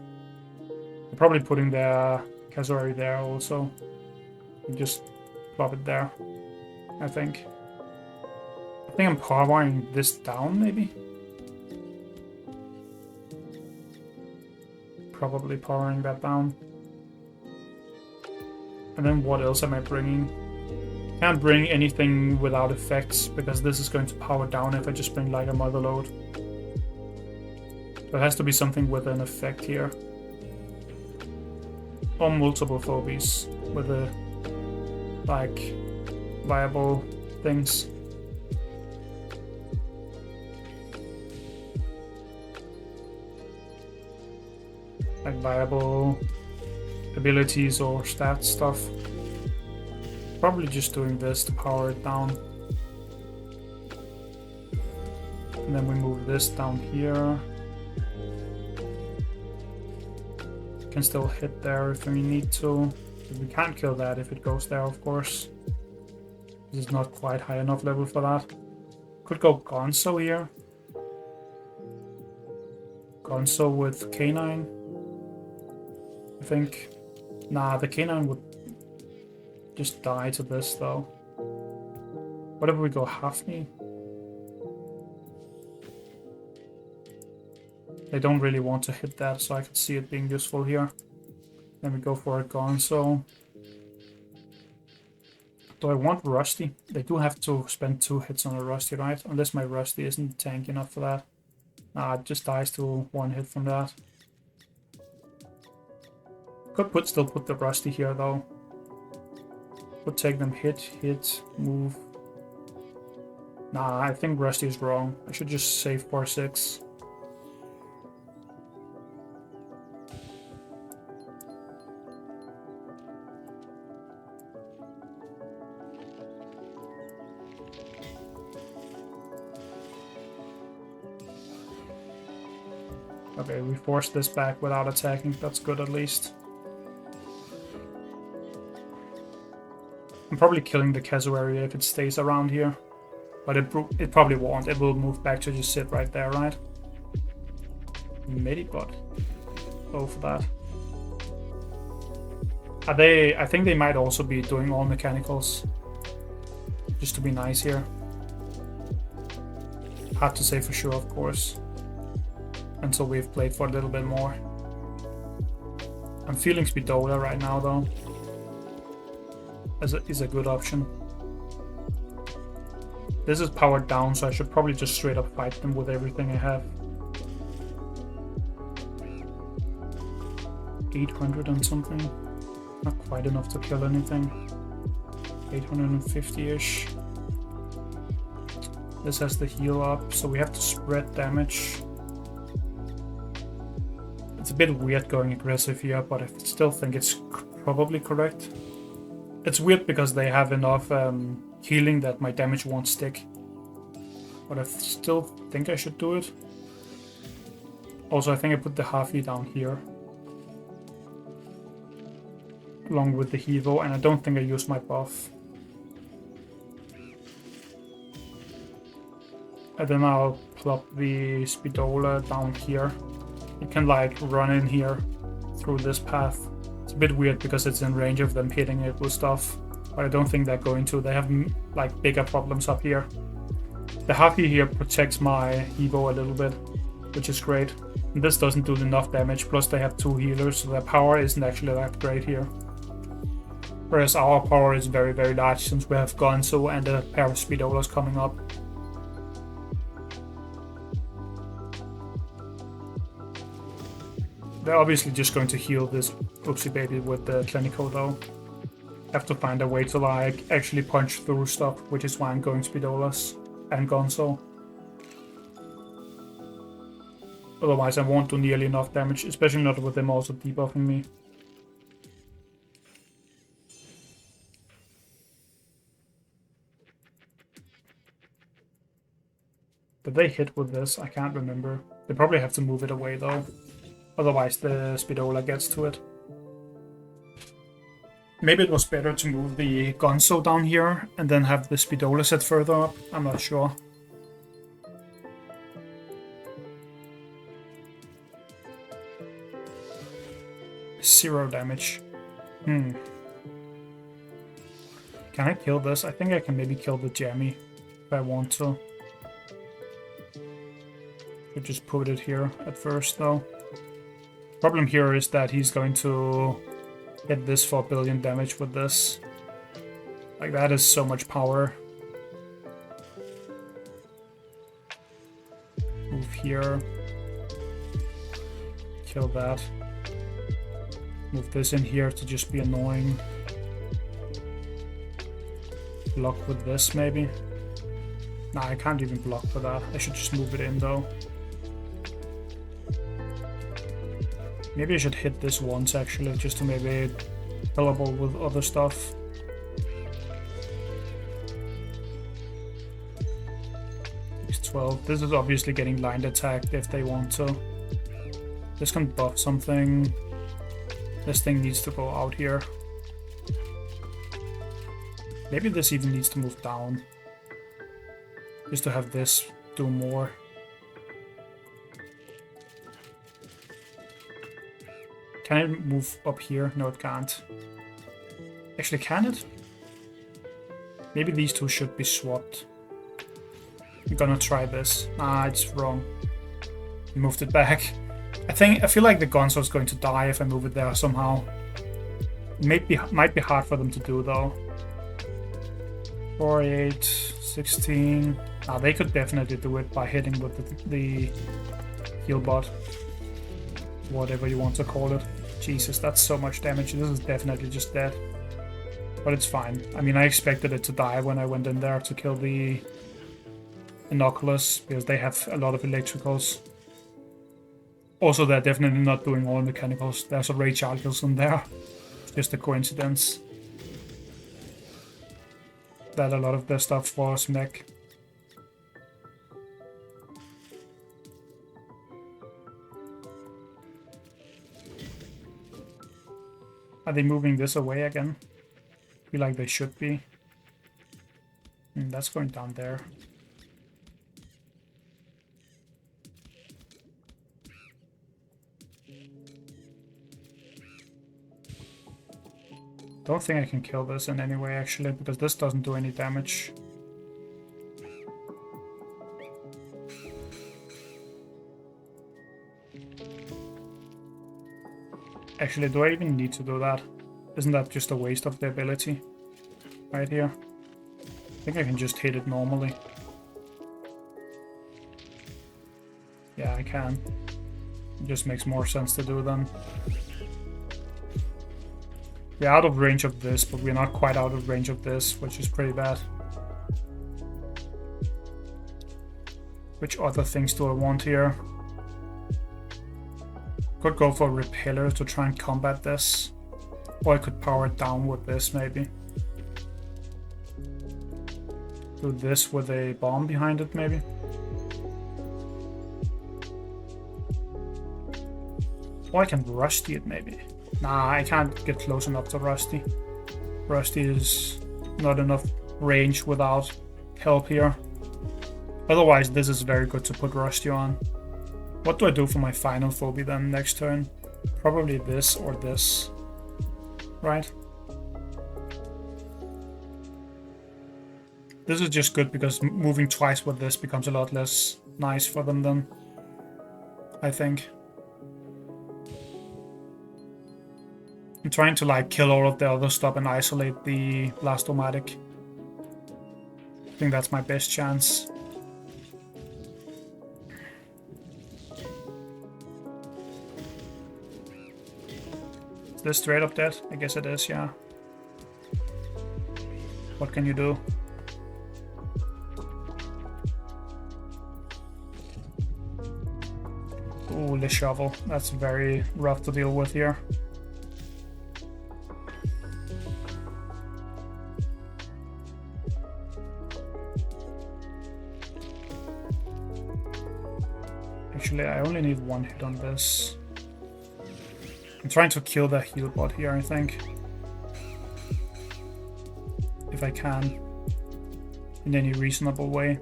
They're probably putting their Cassowary there also. You just plop it there, I think. I think I'm powering this down, maybe? Probably powering that down. And then what else am I bringing? Can't bring anything without effects, because this is going to power down if I just bring like a Mother Load. So it has to be something with an effect here. Or multiple phobies with a like viable things. Like viable abilities or stat stuff. Probably just doing this to power it down. And then we move this down here. Can still hit there if we need to. We can't kill that if it goes there, of course. This is not quite high enough level for that. Could go Gonzo here. Gonzo with K9. I think. Nah, the canine would just die to this though. What if we go Hafni? They don't really want to hit that, so I could see it being useful here. Then we go for a Gonzo. Do I want Rusty? They do have to spend 2 hits on a Rusty, right? Unless my Rusty isn't tanky enough for that. Nah, it just dies to 1 hit from that. Could still put the Rusty here though. Could take them hit, move. Nah, I think Rusty is wrong. I should just save for 6. Okay, we forced this back without attacking. That's good at least. I'm probably killing the Cassowary if it stays around here. But it probably won't. It will move back to just sit right there, right? Medibot. Go for that. Are they... I think they might also be doing all mechanicals. Just to be nice here. Hard to say for sure, of course. Until we've played for a little bit more. I'm feeling Speedola right now though. Is a good option. This is powered down, so I should probably just straight up fight them with everything I have. 800 and something. Not quite enough to kill anything. 850-ish. This has the heal up, so we have to spread damage. It's a bit weird going aggressive here, but I still think it's probably correct. It's weird because they have enough healing that my damage won't stick. But I still think I should do it. Also, I think I put the Hafi down here. Along with the Hevo, and I don't think I used my buff. And then I'll plop the Speedola down here. It can like run in here through this path. It's a bit weird because it's in range of them hitting it with stuff. But I don't think they're going to. They have like bigger problems up here. The Haki here protects my Evo a little bit, which is great. And this doesn't do enough damage, plus they have 2 healers, so their power isn't actually that great here. Whereas our power is very, very large since we have Gonzo and a pair of Speedolas coming up. They're obviously just going to heal this Oopsie baby with the Clinico though. Have to find a way to like actually punch through stuff, which is why I'm going Speedolas and Gonzo. Otherwise I won't do nearly enough damage, especially not with them also debuffing me. Did they hit with this? I can't remember. They probably have to move it away though. Otherwise the Speedola gets to it. Maybe it was better to move the Gonzo down here and then have the Speedola set further up. I'm not sure. Zero damage. Can I kill this? I think I can maybe kill the Jammy if I want to. Could just put it here at first though. Problem here is that he's going to hit this for 1 billion damage with this. Like that is so much power. Move here. Kill that. Move this in here to just be annoying. Block with this maybe. Nah, I can't even block for that. I should just move it in though. Maybe I should hit this once actually, just to maybe killable with other stuff. It's 12. This is obviously getting line attacked if they want to. This can buff something. This thing needs to go out here. Maybe this even needs to move down. Just to have this do more. Can it move up here? No, it can't. Actually, can it? Maybe these two should be swapped. I'm gonna try this. Ah, it's wrong. Moved it back. I feel like the Gonzo is going to die if I move it there somehow. It might be hard for them to do though. 4, 8, 16. Ah, they could definitely do it by hitting with the heal bot. Whatever you want to call it. Jesus, that's so much damage. This is definitely just dead. But it's fine. I mean, I expected it to die when I went in there to kill the Inoculus, because they have a lot of electricals. Also, they're definitely not doing all mechanicals. There's a Rage Arcus in there. It's just a coincidence that a lot of their stuff was mech. Are they moving this away again? I feel like they should be. That's going down there. Don't think I can kill this in any way actually, because this doesn't do any damage. Actually, do I even need to do that? Isn't that just a waste of the ability? Right here. I think I can just hit it normally. Yeah, I can. It just makes more sense to do then. We're out of range of this, but we're not quite out of range of this, which is pretty bad. Which other things do I want here? Could go for a Repeller to try and combat this. Or I could power it down with this, maybe. Do this with a bomb behind it, maybe. Or I can Rusty it, maybe. Nah, I can't get close enough to Rusty. Rusty is not enough range without help here. Otherwise, this is very good to put Rusty on. What do I do for my final phobia then next turn? Probably this or this. Right? This is just good because moving twice with this becomes a lot less nice for them then. I think. I'm trying to like kill all of the other stuff and isolate the Blastomatic. I think that's my best chance. Is this straight up dead? I guess it is, yeah. What can you do? Ooh, the shovel. That's very rough to deal with here. Actually, I only need one hit on this. I'm trying to kill the heal bot here, I think. If I can. In any reasonable way.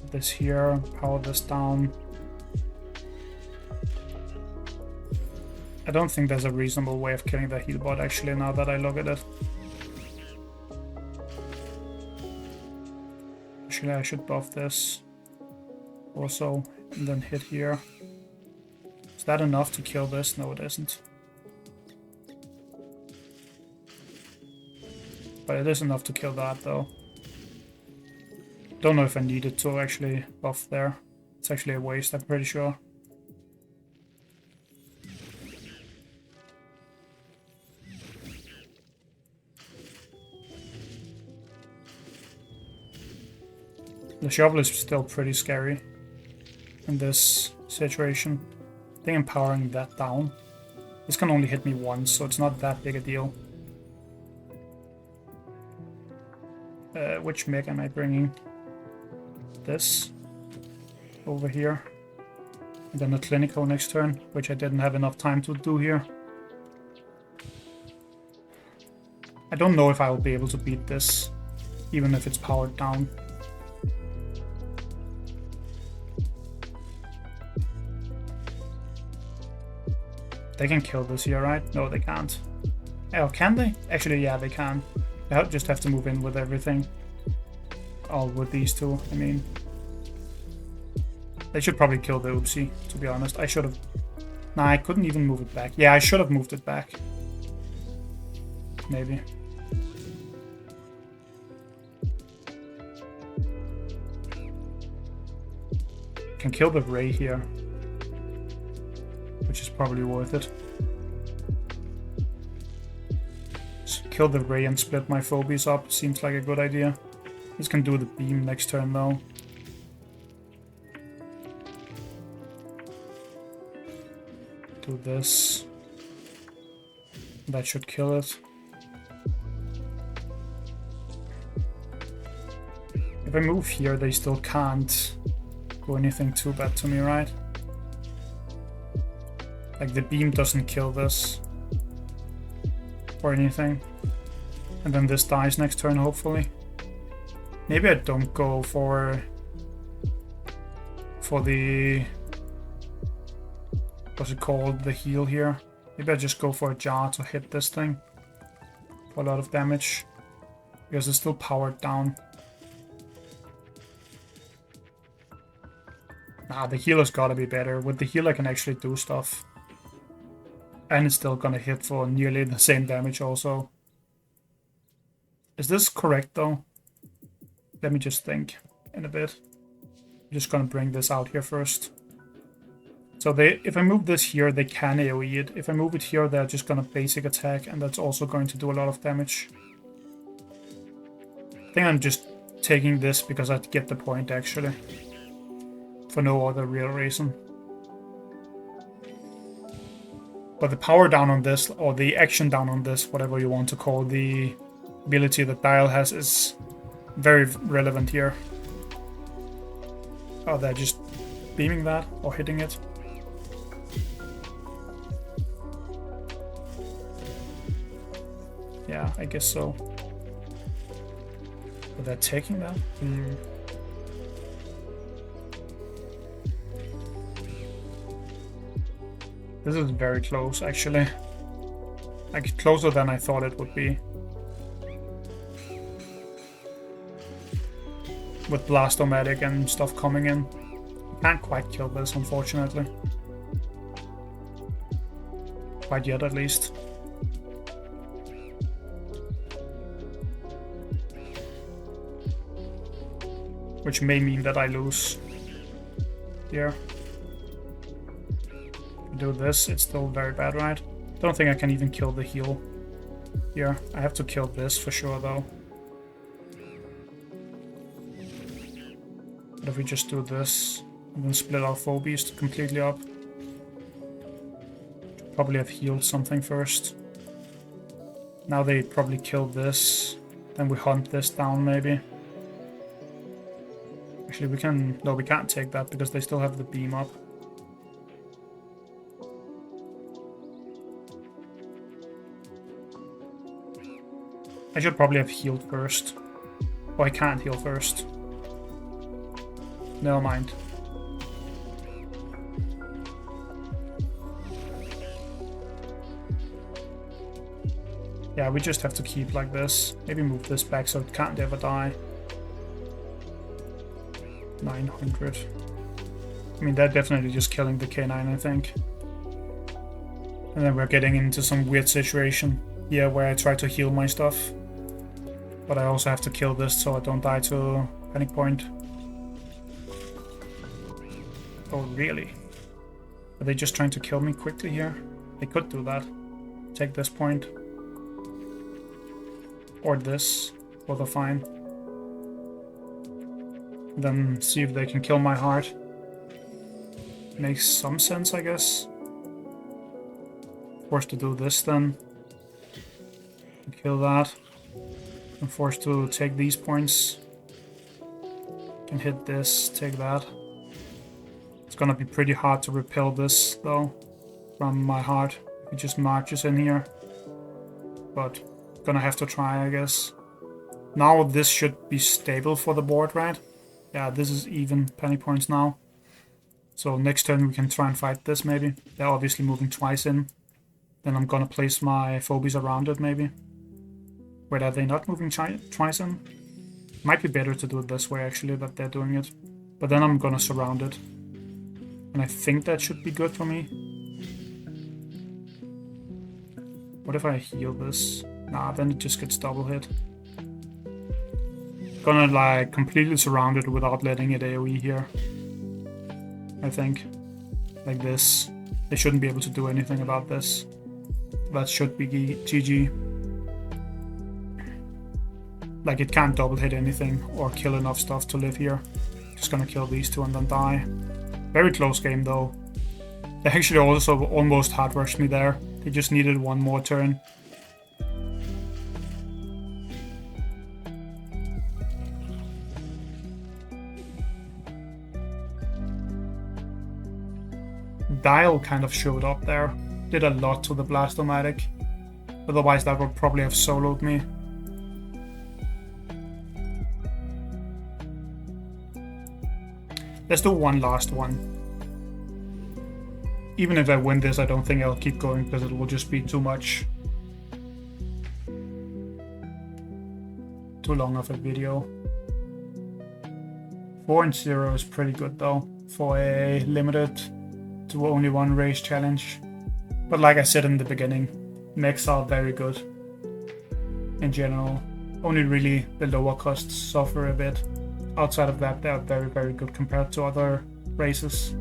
This here, power this down. I don't think there's a reasonable way of killing the heal bot actually, now that I look at it. Actually, I should buff this also, and then hit here. Is that enough to kill this? No, it isn't. But it is enough to kill that, though. Don't know if I needed to actually buff there. It's actually a waste, I'm pretty sure. The shovel is still pretty scary in this situation. I think I'm powering that down. This can only hit me once, so it's not that big a deal. Which mech am I bringing? This over here. And then a Clinico next turn, which I didn't have enough time to do here. I don't know if I will be able to beat this, even if it's powered down. They can kill this here, right? No, they can't. Oh, can they? Actually, yeah, they can. They just have to move in with everything. All with these two, I mean. They should probably kill the Oopsie, to be honest. I should have... Nah, I couldn't even move it back. Yeah, I should have moved it back. Maybe. Can kill the Ray here. Which is probably worth it. Just kill the Ray and split my phobies up. Seems like a good idea. This can do the beam next turn though. Do this. That should kill it. If I move here, they still can't do anything too bad to me, right? Like the beam doesn't kill this or anything. And then this dies next turn, hopefully. Maybe I don't go for the... what's it called? The heal here. Maybe I just go for a jar to hit this thing. For a lot of damage. Because it's still powered down. Nah, the healer's gotta be better. With the heal I can actually do stuff. And it's still gonna hit for nearly the same damage also. Is this correct though? Let me just think in a bit. I'm just gonna bring this out here first. So if I move this here, they can AoE it. If I move it here, they're just gonna basic attack, and that's also going to do a lot of damage. I think I'm just taking this because I get the point actually. For no other real reason. But the power down on this, or the action down on this, whatever you want to call the ability that Dial has, is very relevant here. Oh, they're just beaming that or hitting it. Yeah, I guess so. But they're taking that? This is very close, actually. Like, closer than I thought it would be. With Blast-O-Matic and stuff coming in. Can't quite kill this, unfortunately. Quite yet, at least. Which may mean that I lose here. Do this, it's still very bad, right? Don't think I can even kill the heal here. I have to kill this for sure, though. But if we just do this, and then split our phobies completely up. Probably have healed something first. Now they probably kill this. Then we hunt this down, maybe. Actually, we can... No, we can't take that because they still have the beam up. I should probably have healed first. Oh, I can't heal first. Never mind. Yeah, we just have to keep like this. Maybe move this back so it can't ever die. 900. I mean, they're definitely just killing the K9, I think. And then we're getting into some weird situation here where I try to heal my stuff. But I also have to kill this so I don't die to panic point. Oh, really? Are they just trying to kill me quickly here? They could do that. Take this point. Or this. Both are fine. Then see if they can kill my heart. Makes some sense, I guess. Forced to do this then. Kill that. I'm forced to take these points. Can hit this, take that. It's gonna be pretty hard to repel this though from my heart. It just marches in here. But gonna have to try, I guess. Now this should be stable for the board, right? Yeah, this is even panic points now. So next turn we can try and fight this maybe. They're obviously moving twice in. Then I'm gonna place my phobies around it, maybe. Wait, are they not moving Trison? Might be better to do it this way, actually, that they're doing it. But then I'm gonna surround it. And I think that should be good for me. What if I heal this? Nah, then it just gets double hit. Gonna, like, completely surround it without letting it AoE here. I think. Like this. They shouldn't be able to do anything about this. That should be GG. Like, it can't double hit anything or kill enough stuff to live here. Just gonna kill these two and then die. Very close game though. They actually also almost hard rushed me there. They just needed one more turn. Dial kind of showed up there. Did a lot to the Blastomatic. Otherwise that would probably have soloed me. Let's do one last one. Even if I win this, I don't think I'll keep going because it will just be too much. Too long of a video. 4-0 is pretty good though for a limited to only one race challenge. But like I said in the beginning, mechs are very good in general. Only really the lower costs suffer a bit. Outside of that, they are very, very good compared to other races.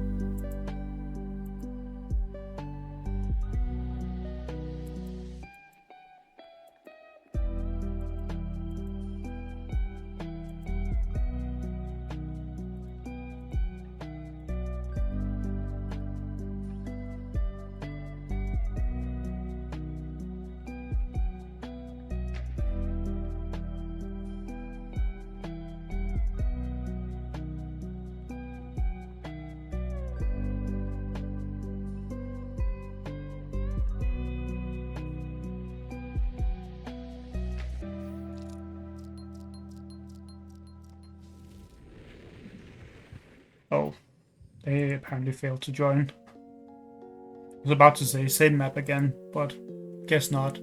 Oh, they apparently failed to join. I was about to say same map again, but guess not.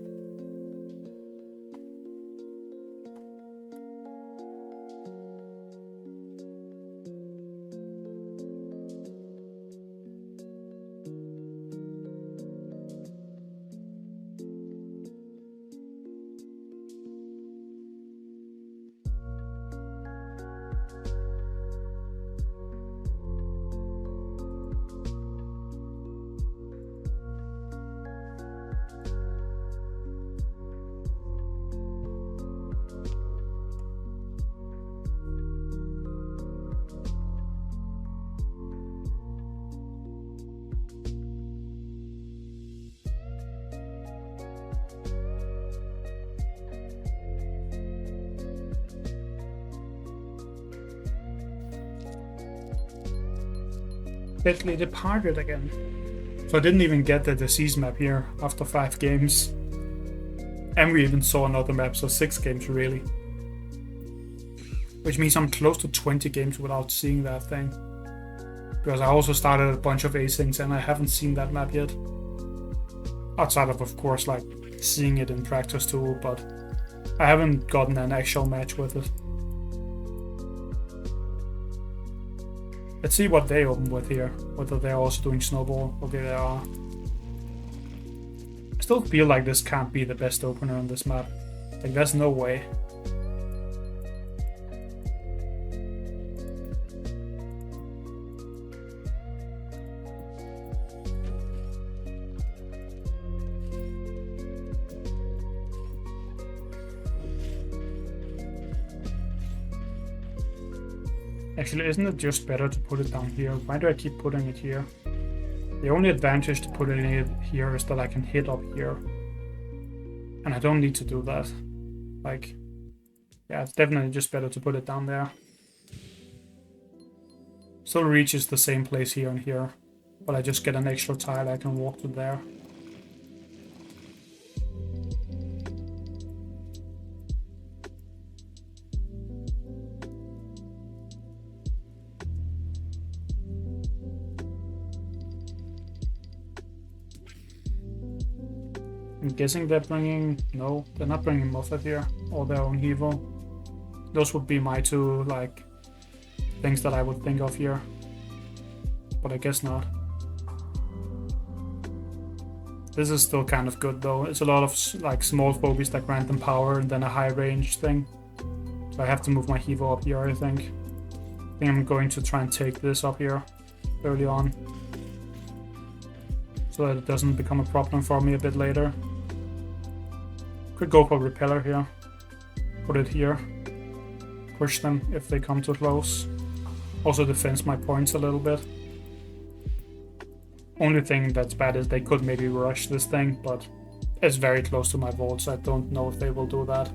Bentley departed again. So I didn't even get the disease map here after 5 games. And we even saw another map, so 6 games really. Which means I'm close to 20 games without seeing that thing. Because I also started a bunch of asyncs and I haven't seen that map yet. Outside of course, like seeing it in practice too, but I haven't gotten an actual match with it. Let's see what they open with here, whether they're also doing Snowball. Okay, they are. I still feel like this can't be the best opener on this map. Like, there's no way. Actually, isn't it just better to put it down here? Why do I keep putting it here? The only advantage to putting it here is that I can hit up here. And I don't need to do that. Like, yeah, it's definitely just better to put it down there. Still reaches the same place here and here. But I just get an extra tile I can walk to there. I'm guessing they're bringing... No, they're not bringing Moffat here, or their own Evo. Those would be my two, like, things that I would think of here. But I guess not. This is still kind of good though. It's a lot of like small phobies that grant them power and then a high range thing. So I have to move my Evo up here, I think. I think I'm going to try and take this up here early on, so that it doesn't become a problem for me a bit later. Could go for Repeller here. Put it here. Push them if they come too close. Also defends my points a little bit. Only thing that's bad is they could maybe rush this thing, but it's very close to my vault, so I don't know if they will do that.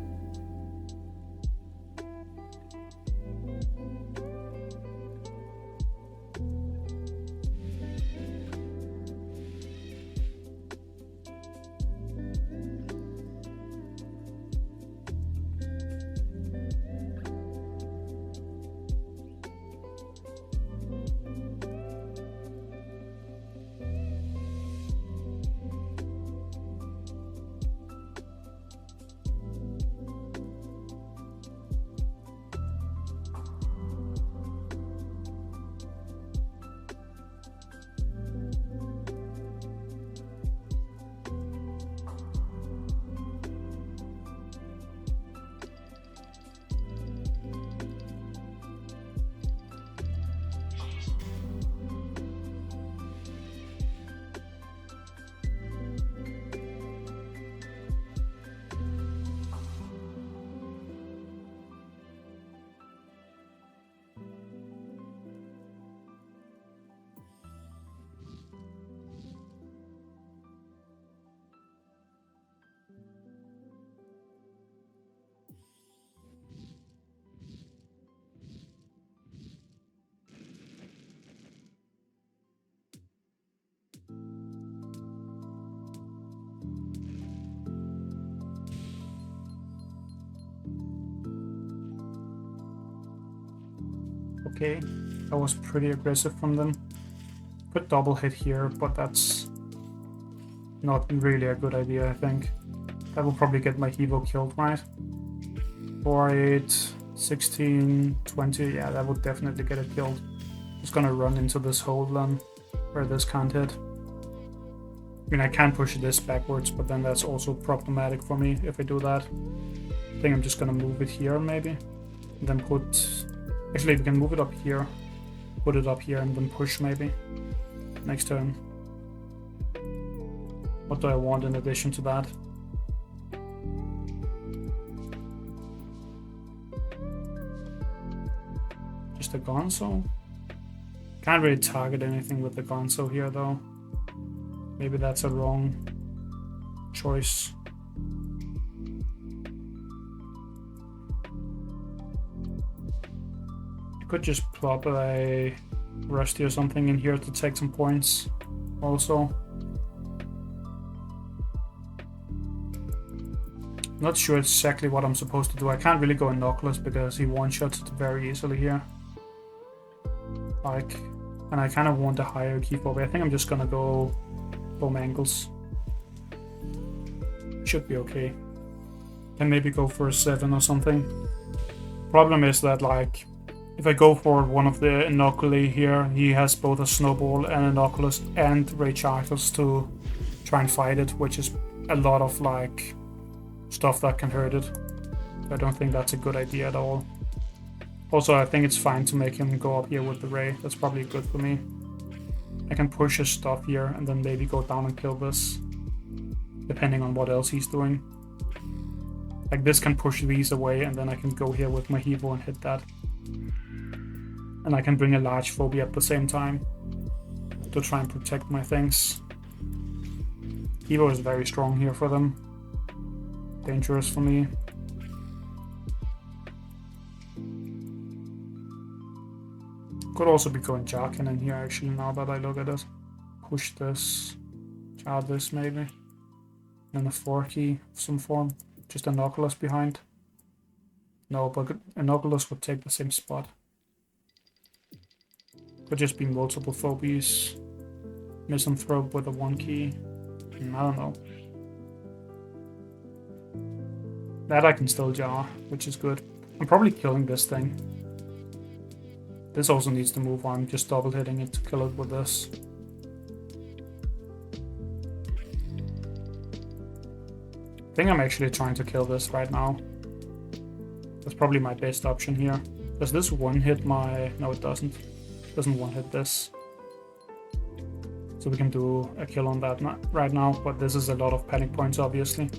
Okay, that was pretty aggressive from them. Could double hit here, but that's not really a good idea, I think. That will probably get my Evo killed, right? 4, 8, 16, 20, yeah, that would definitely get it killed. Just gonna run into this hole then, where this can't hit. I mean, I can push this backwards, but then that's also problematic for me if I do that. I think I'm just gonna move it here, maybe. And then put... Actually, we can move it up here. Put it up here and then push, maybe. Next turn. What do I want in addition to that? Just a Gonzo? Can't really target anything with the Gonzo here, though. Maybe that's a wrong choice. I could just plop a Rusty or something in here to take some points also. Not sure exactly what I'm supposed to do. I can't really go Inoculus because he one-shots it very easily here. Like, and I kind of want a higher key phobe. I think I'm just gonna go Foam Angles. Should be okay. Can maybe go for a 7 or something. Problem is that, like, if I go for one of the Inoculi here, he has both a Snowball and Inoculus and Ray Chargers to try and fight it, which is a lot of, like, stuff that can hurt it. I don't think that's a good idea at all. Also, I think it's fine to make him go up here with the Ray. That's probably good for me. I can push his stuff here and then maybe go down and kill this, depending on what else he's doing. Like, this can push these away, and then I can go here with my Evo and hit that. And I can bring a large phobia at the same time to try and protect my things. Evo is very strong here for them. Dangerous for me. Could also be going Jarkin in here, actually, now that I look at it. Push this, jar this maybe. And a 4-key of some form. Just Inoculus behind. No, but Inoculus would take the same spot. Could just be multiple phobies. Misanthrope with a 1-key. I don't know. That I can still jar, which is good. I'm probably killing this thing. This also needs to move on. Just double hitting it to kill it with this. I think I'm actually trying to kill this right now. That's probably my best option here. Does this one hit my... No, it doesn't. It doesn't one hit this. So we can do a kill on that right now, but this is a lot of panic points, obviously.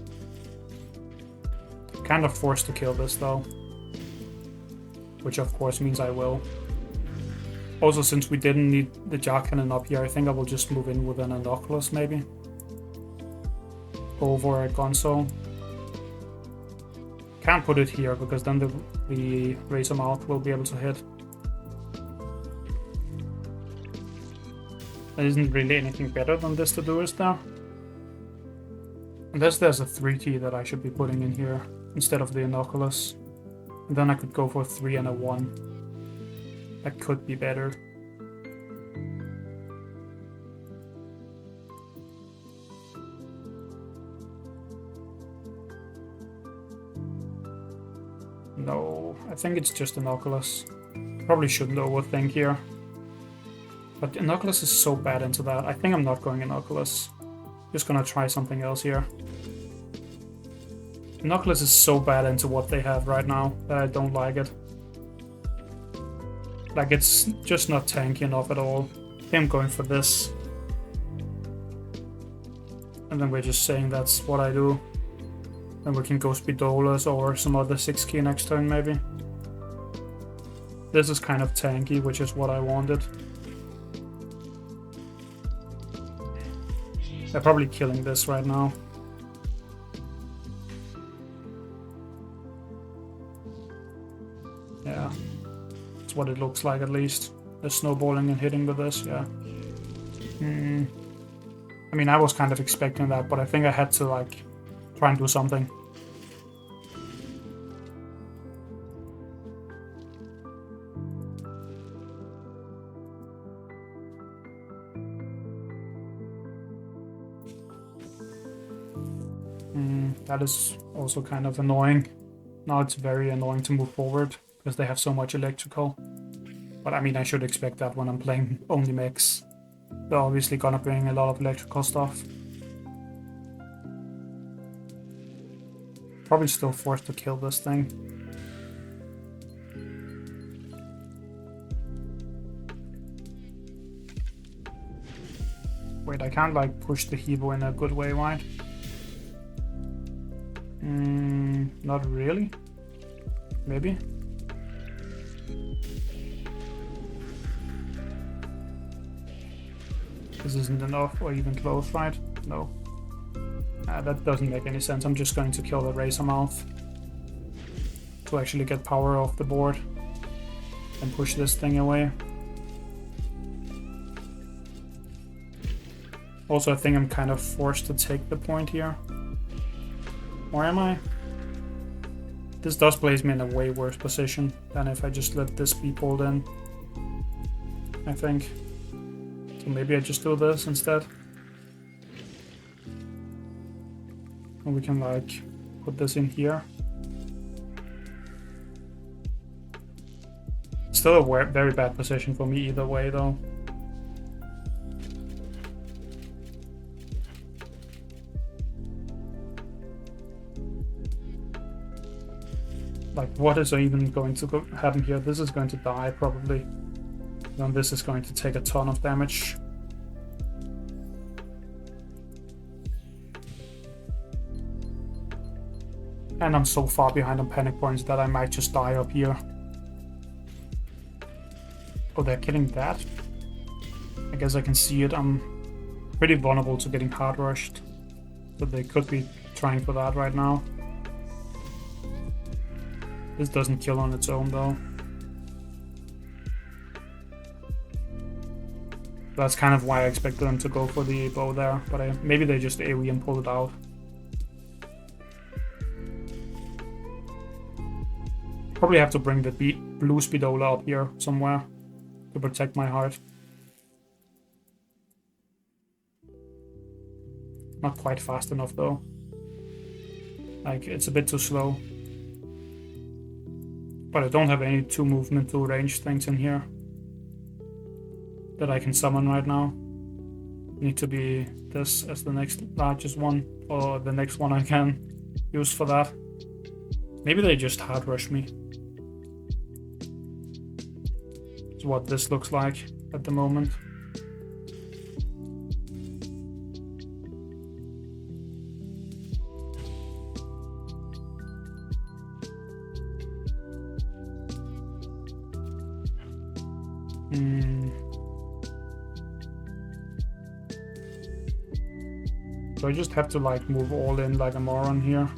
Kind of forced to kill this, though. Which, of course, means I will. Also, since we didn't need the jar cannon up here, I think I will just move in with an Inoculus, maybe. Go over a Gonzo. Can't put it here, because then the Razor Mouth will be able to hit. There isn't really anything better than this to do, is there? Unless there's a 3 key that I should be putting in here instead of the Inoculus. And then I could go for a 3 and a 1. That could be better. No, I think it's just Inoculus. Probably shouldn't overthink here. But Inoculus is so bad into that. I think I'm not going Inoculus. Just gonna try something else here. Inoculus is so bad into what they have right now that I don't like it. Like, it's just not tanky enough at all. I think I'm going for this. And then we're just saying that's what I do. Then we can go Speedolas or some other 6 key next turn, maybe. This is kind of tanky, which is what I wanted. They're probably killing this right now. Yeah. That's what it looks like, at least. They're snowballing and hitting with this, yeah. I mean, I was kind of expecting that, but I think I had to, like, try and do something. That is also kind of annoying. Now it's very annoying to move forward because they have so much electrical. But I mean, I should expect that when I'm playing only mechs. They're obviously gonna bring a lot of electrical stuff. Probably still forced to kill this thing. Wait, I can't like push the Hebo in a good way, right? Not really. Maybe. This isn't enough or even close, right? No. That doesn't make any sense. I'm just going to kill the Razor Mouth to actually get power off the board and push this thing away. Also, I think I'm kind of forced to take the point here. Or am I? This does place me in a way worse position than if I just let this be pulled in, I think. So maybe I just do this instead. And we can like put this in here. Still a very bad position for me either way though. Like, what is even going to happen here? This is going to die, probably. Then this is going to take a ton of damage. And I'm so far behind on panic points that I might just die up here. Oh, they're killing that? I guess I can see it. I'm pretty vulnerable to getting hard rushed. So they could be trying for that right now. This doesn't kill on its own though. That's kind of why I expected them to go for the bow there, but maybe they just AoE and pull it out. Probably have to bring the blue Speedola up here somewhere to protect my heart. Not quite fast enough though. Like, it's a bit too slow. But I don't have any 2 movement, 2 range things in here that I can summon right now. Need to be this as the next largest one, or the next one I can use for that. Maybe they just hard rush me. That's what this looks like at the moment. So I just have to like move all in like a moron here.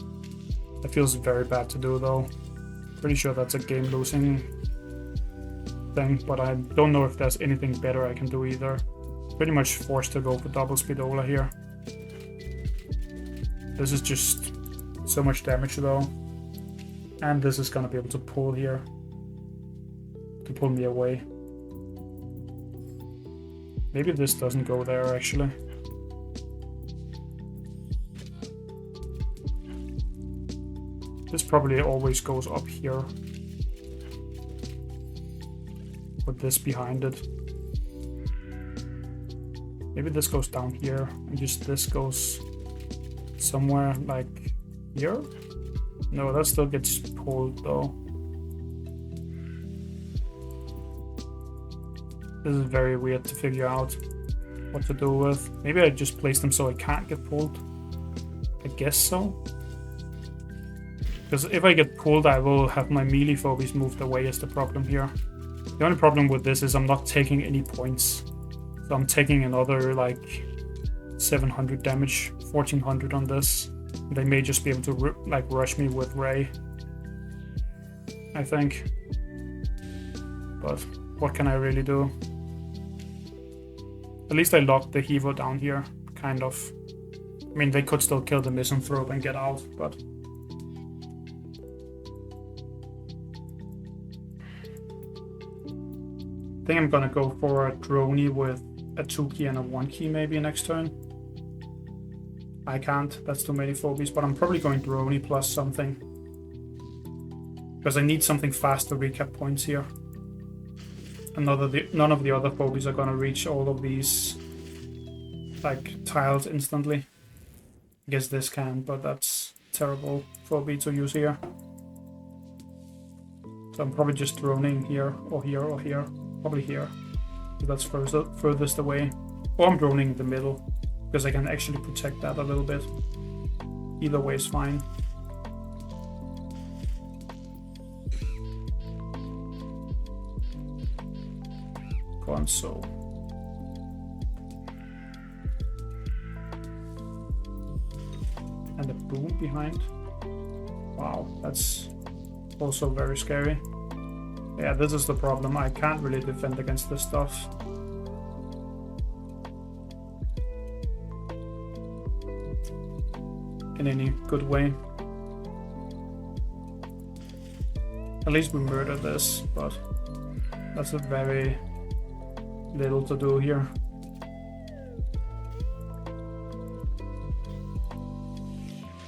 That feels very bad to do though. Pretty sure that's a game losing thing, but I don't know if there's anything better I can do either. Pretty much forced to go for double Speedola here. This is just so much damage though. And this is gonna be able to pull here. To pull me away. Maybe this doesn't go there actually. This probably always goes up here. With this behind it. Maybe this goes down here and just this goes somewhere like here? No, that still gets pulled though. This is very weird to figure out what to do with. Maybe I just place them so I can't get pulled. I guess so. Because if I get pulled, I will have my melee phobies moved away is the problem here. The only problem with this is I'm not taking any points. So I'm taking another like 700 damage, 1400 on this. They may just be able to like rush me with Ray, I think. But what can I really do? At least I locked the Hevo down here, kind of. I mean, they could still kill the Misanthrope and get out, but... I think I'm gonna go for a Droney with a 2-key and a 1-key maybe next turn. I can't, that's too many phobies, but I'm probably going Droney plus something. Because I need something fast to recap points here. And none of the other phobies are gonna reach all of these like tiles instantly. I guess this can, but that's terrible phobie to use here. So I'm probably just droning here, or here, or here. Probably here. So that's furthest away. Or I'm droning in the middle, because I can actually protect that a little bit. Either way is fine. Console. And a boom behind. Wow, that's also very scary. Yeah, this is the problem. I can't really defend against this stuff. In any good way. At least we murdered this, but that's a very little to do here.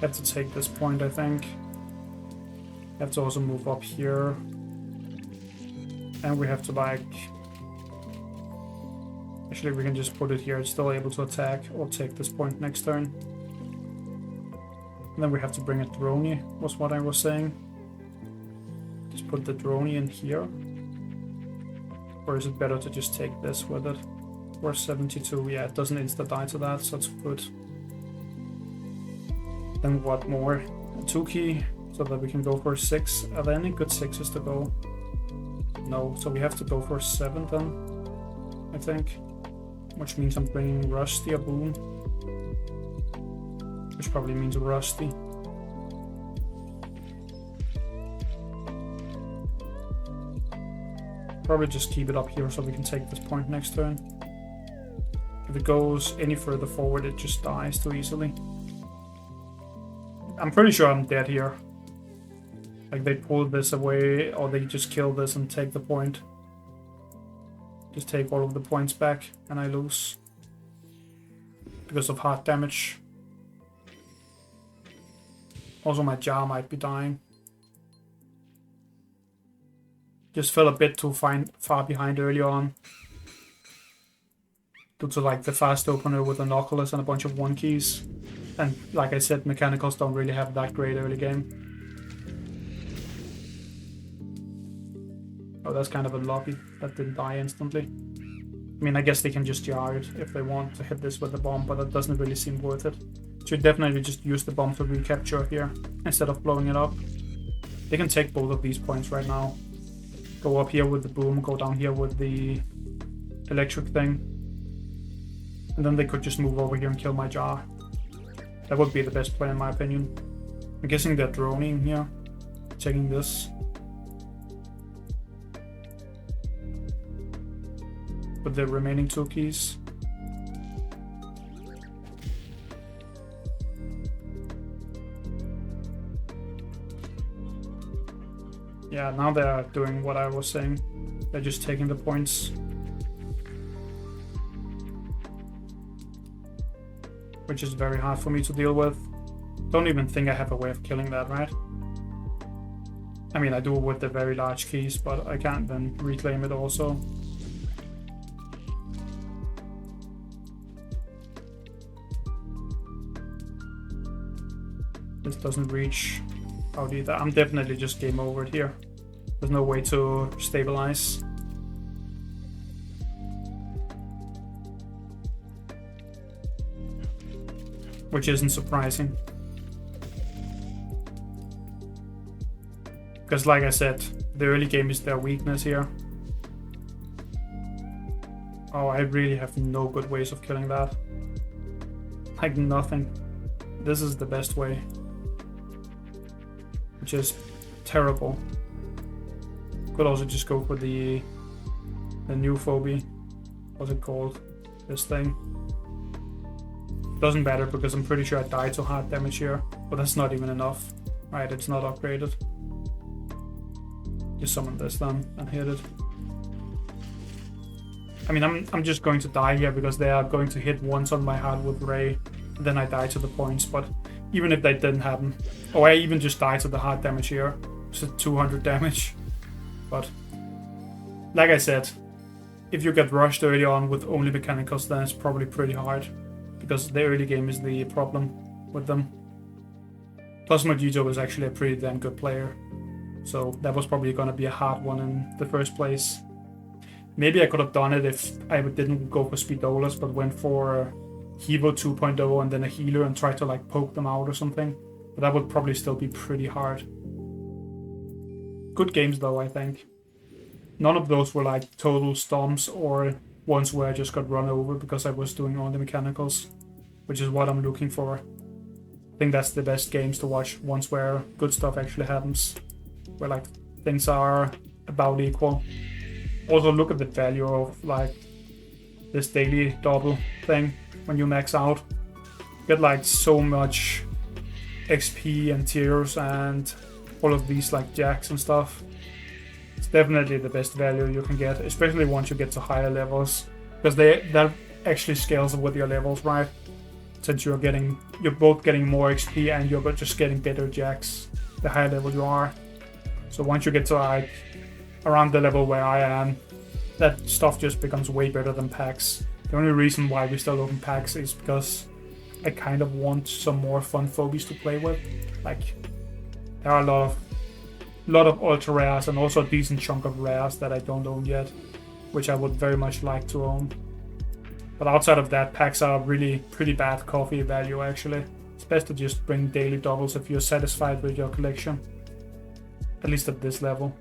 Have to take this point, I think. Have to also move up here. And we have to like... Actually, we can just put it here. It's still able to attack or take this point next turn. And then we have to bring a Droney, was what I was saying. Just put the Droney in here. Or is it better to just take this with it? We're 72, yeah, it doesn't insta-die to that, so it's good. Then what more? A 2-key, so that we can go for 6. Are there any good 6s to go? No, so we have to go for 7 then, I think. Which means I'm bringing Rusty a boon. Which probably means Rusty. Probably just keep it up here so we can take this point next turn. If it goes any further forward, it just dies too easily. I'm pretty sure I'm dead here. Like they pull this away, or they just kill this and take the point. Just take all of the points back, and I lose. Because of heart damage. Also, my jar might be dying. Just fell a bit too far behind early on. Due to like the fast opener with Inoculus and a bunch of 1 keys. And like I said, Mechanicals don't really have that great early game. Oh, that's kind of unlucky. That didn't die instantly. I mean, I guess they can just jar it if they want to hit this with the bomb, but that doesn't really seem worth it. Should definitely just use the bomb to recapture here instead of blowing it up. They can take both of these points right now. Go up here with the boom, go down here with the electric thing. And then they could just move over here and kill my jar. That would be the best play in my opinion. I'm guessing they're droning here. Taking this. With the remaining 2 keys. Yeah, now they're doing what I was saying. They're just taking the points. Which is very hard for me to deal with. Don't even think I have a way of killing that, right? I mean, I do with the very large keys, but I can't then reclaim it also. This doesn't reach out either. I'm definitely just game over it here. There's no way to stabilize. Which isn't surprising. Because like I said, the early game is their weakness here. Oh, I really have no good ways of killing that. Like nothing. This is the best way. Which is terrible. Could also just go for the new phobia. What's it called? This thing. Doesn't matter because I'm pretty sure I died to hard damage here. But that's not even enough. Right, it's not upgraded. Just summon this then and hit it. I mean, I'm just going to die here because they are going to hit once on my heart with Ray. And then I die to the points, but even if that didn't happen. Oh, I even just died to the hard damage here. It's 200 damage. But, like I said, if you get rushed early on with only mechanicals, then it's probably pretty hard. Because the early game is the problem with them. Plus Mojito is actually a pretty damn good player. So that was probably going to be a hard one in the first place. Maybe I could have done it if I didn't go for Speedolas, but went for Hevo 2.0 and then a healer and tried to like poke them out or something. But that would probably still be pretty hard. Good games though, I think. None of those were like total stomps or ones where I just got run over because I was doing all the mechanicals. Which is what I'm looking for. I think that's the best games to watch, ones where good stuff actually happens. Where like things are about equal. Also look at the value of like this daily double thing when you max out. You get like so much XP and tiers and all of these like jacks and stuff. It's definitely the best value you can get, especially once you get to higher levels. Because that actually scales with your levels, right? Since you're both getting more XP and you're just getting better jacks the higher level you are. So once you get to like around the level where I am, that stuff just becomes way better than packs. The only reason why we still open packs is because I kind of want some more fun phobies to play with. Like there are a lot of ultra rares and also a decent chunk of rares that I don't own yet, which I would very much like to own. But outside of that, packs are really pretty bad coffee value actually. It's best to just bring daily doubles if you're satisfied with your collection. At least at this level.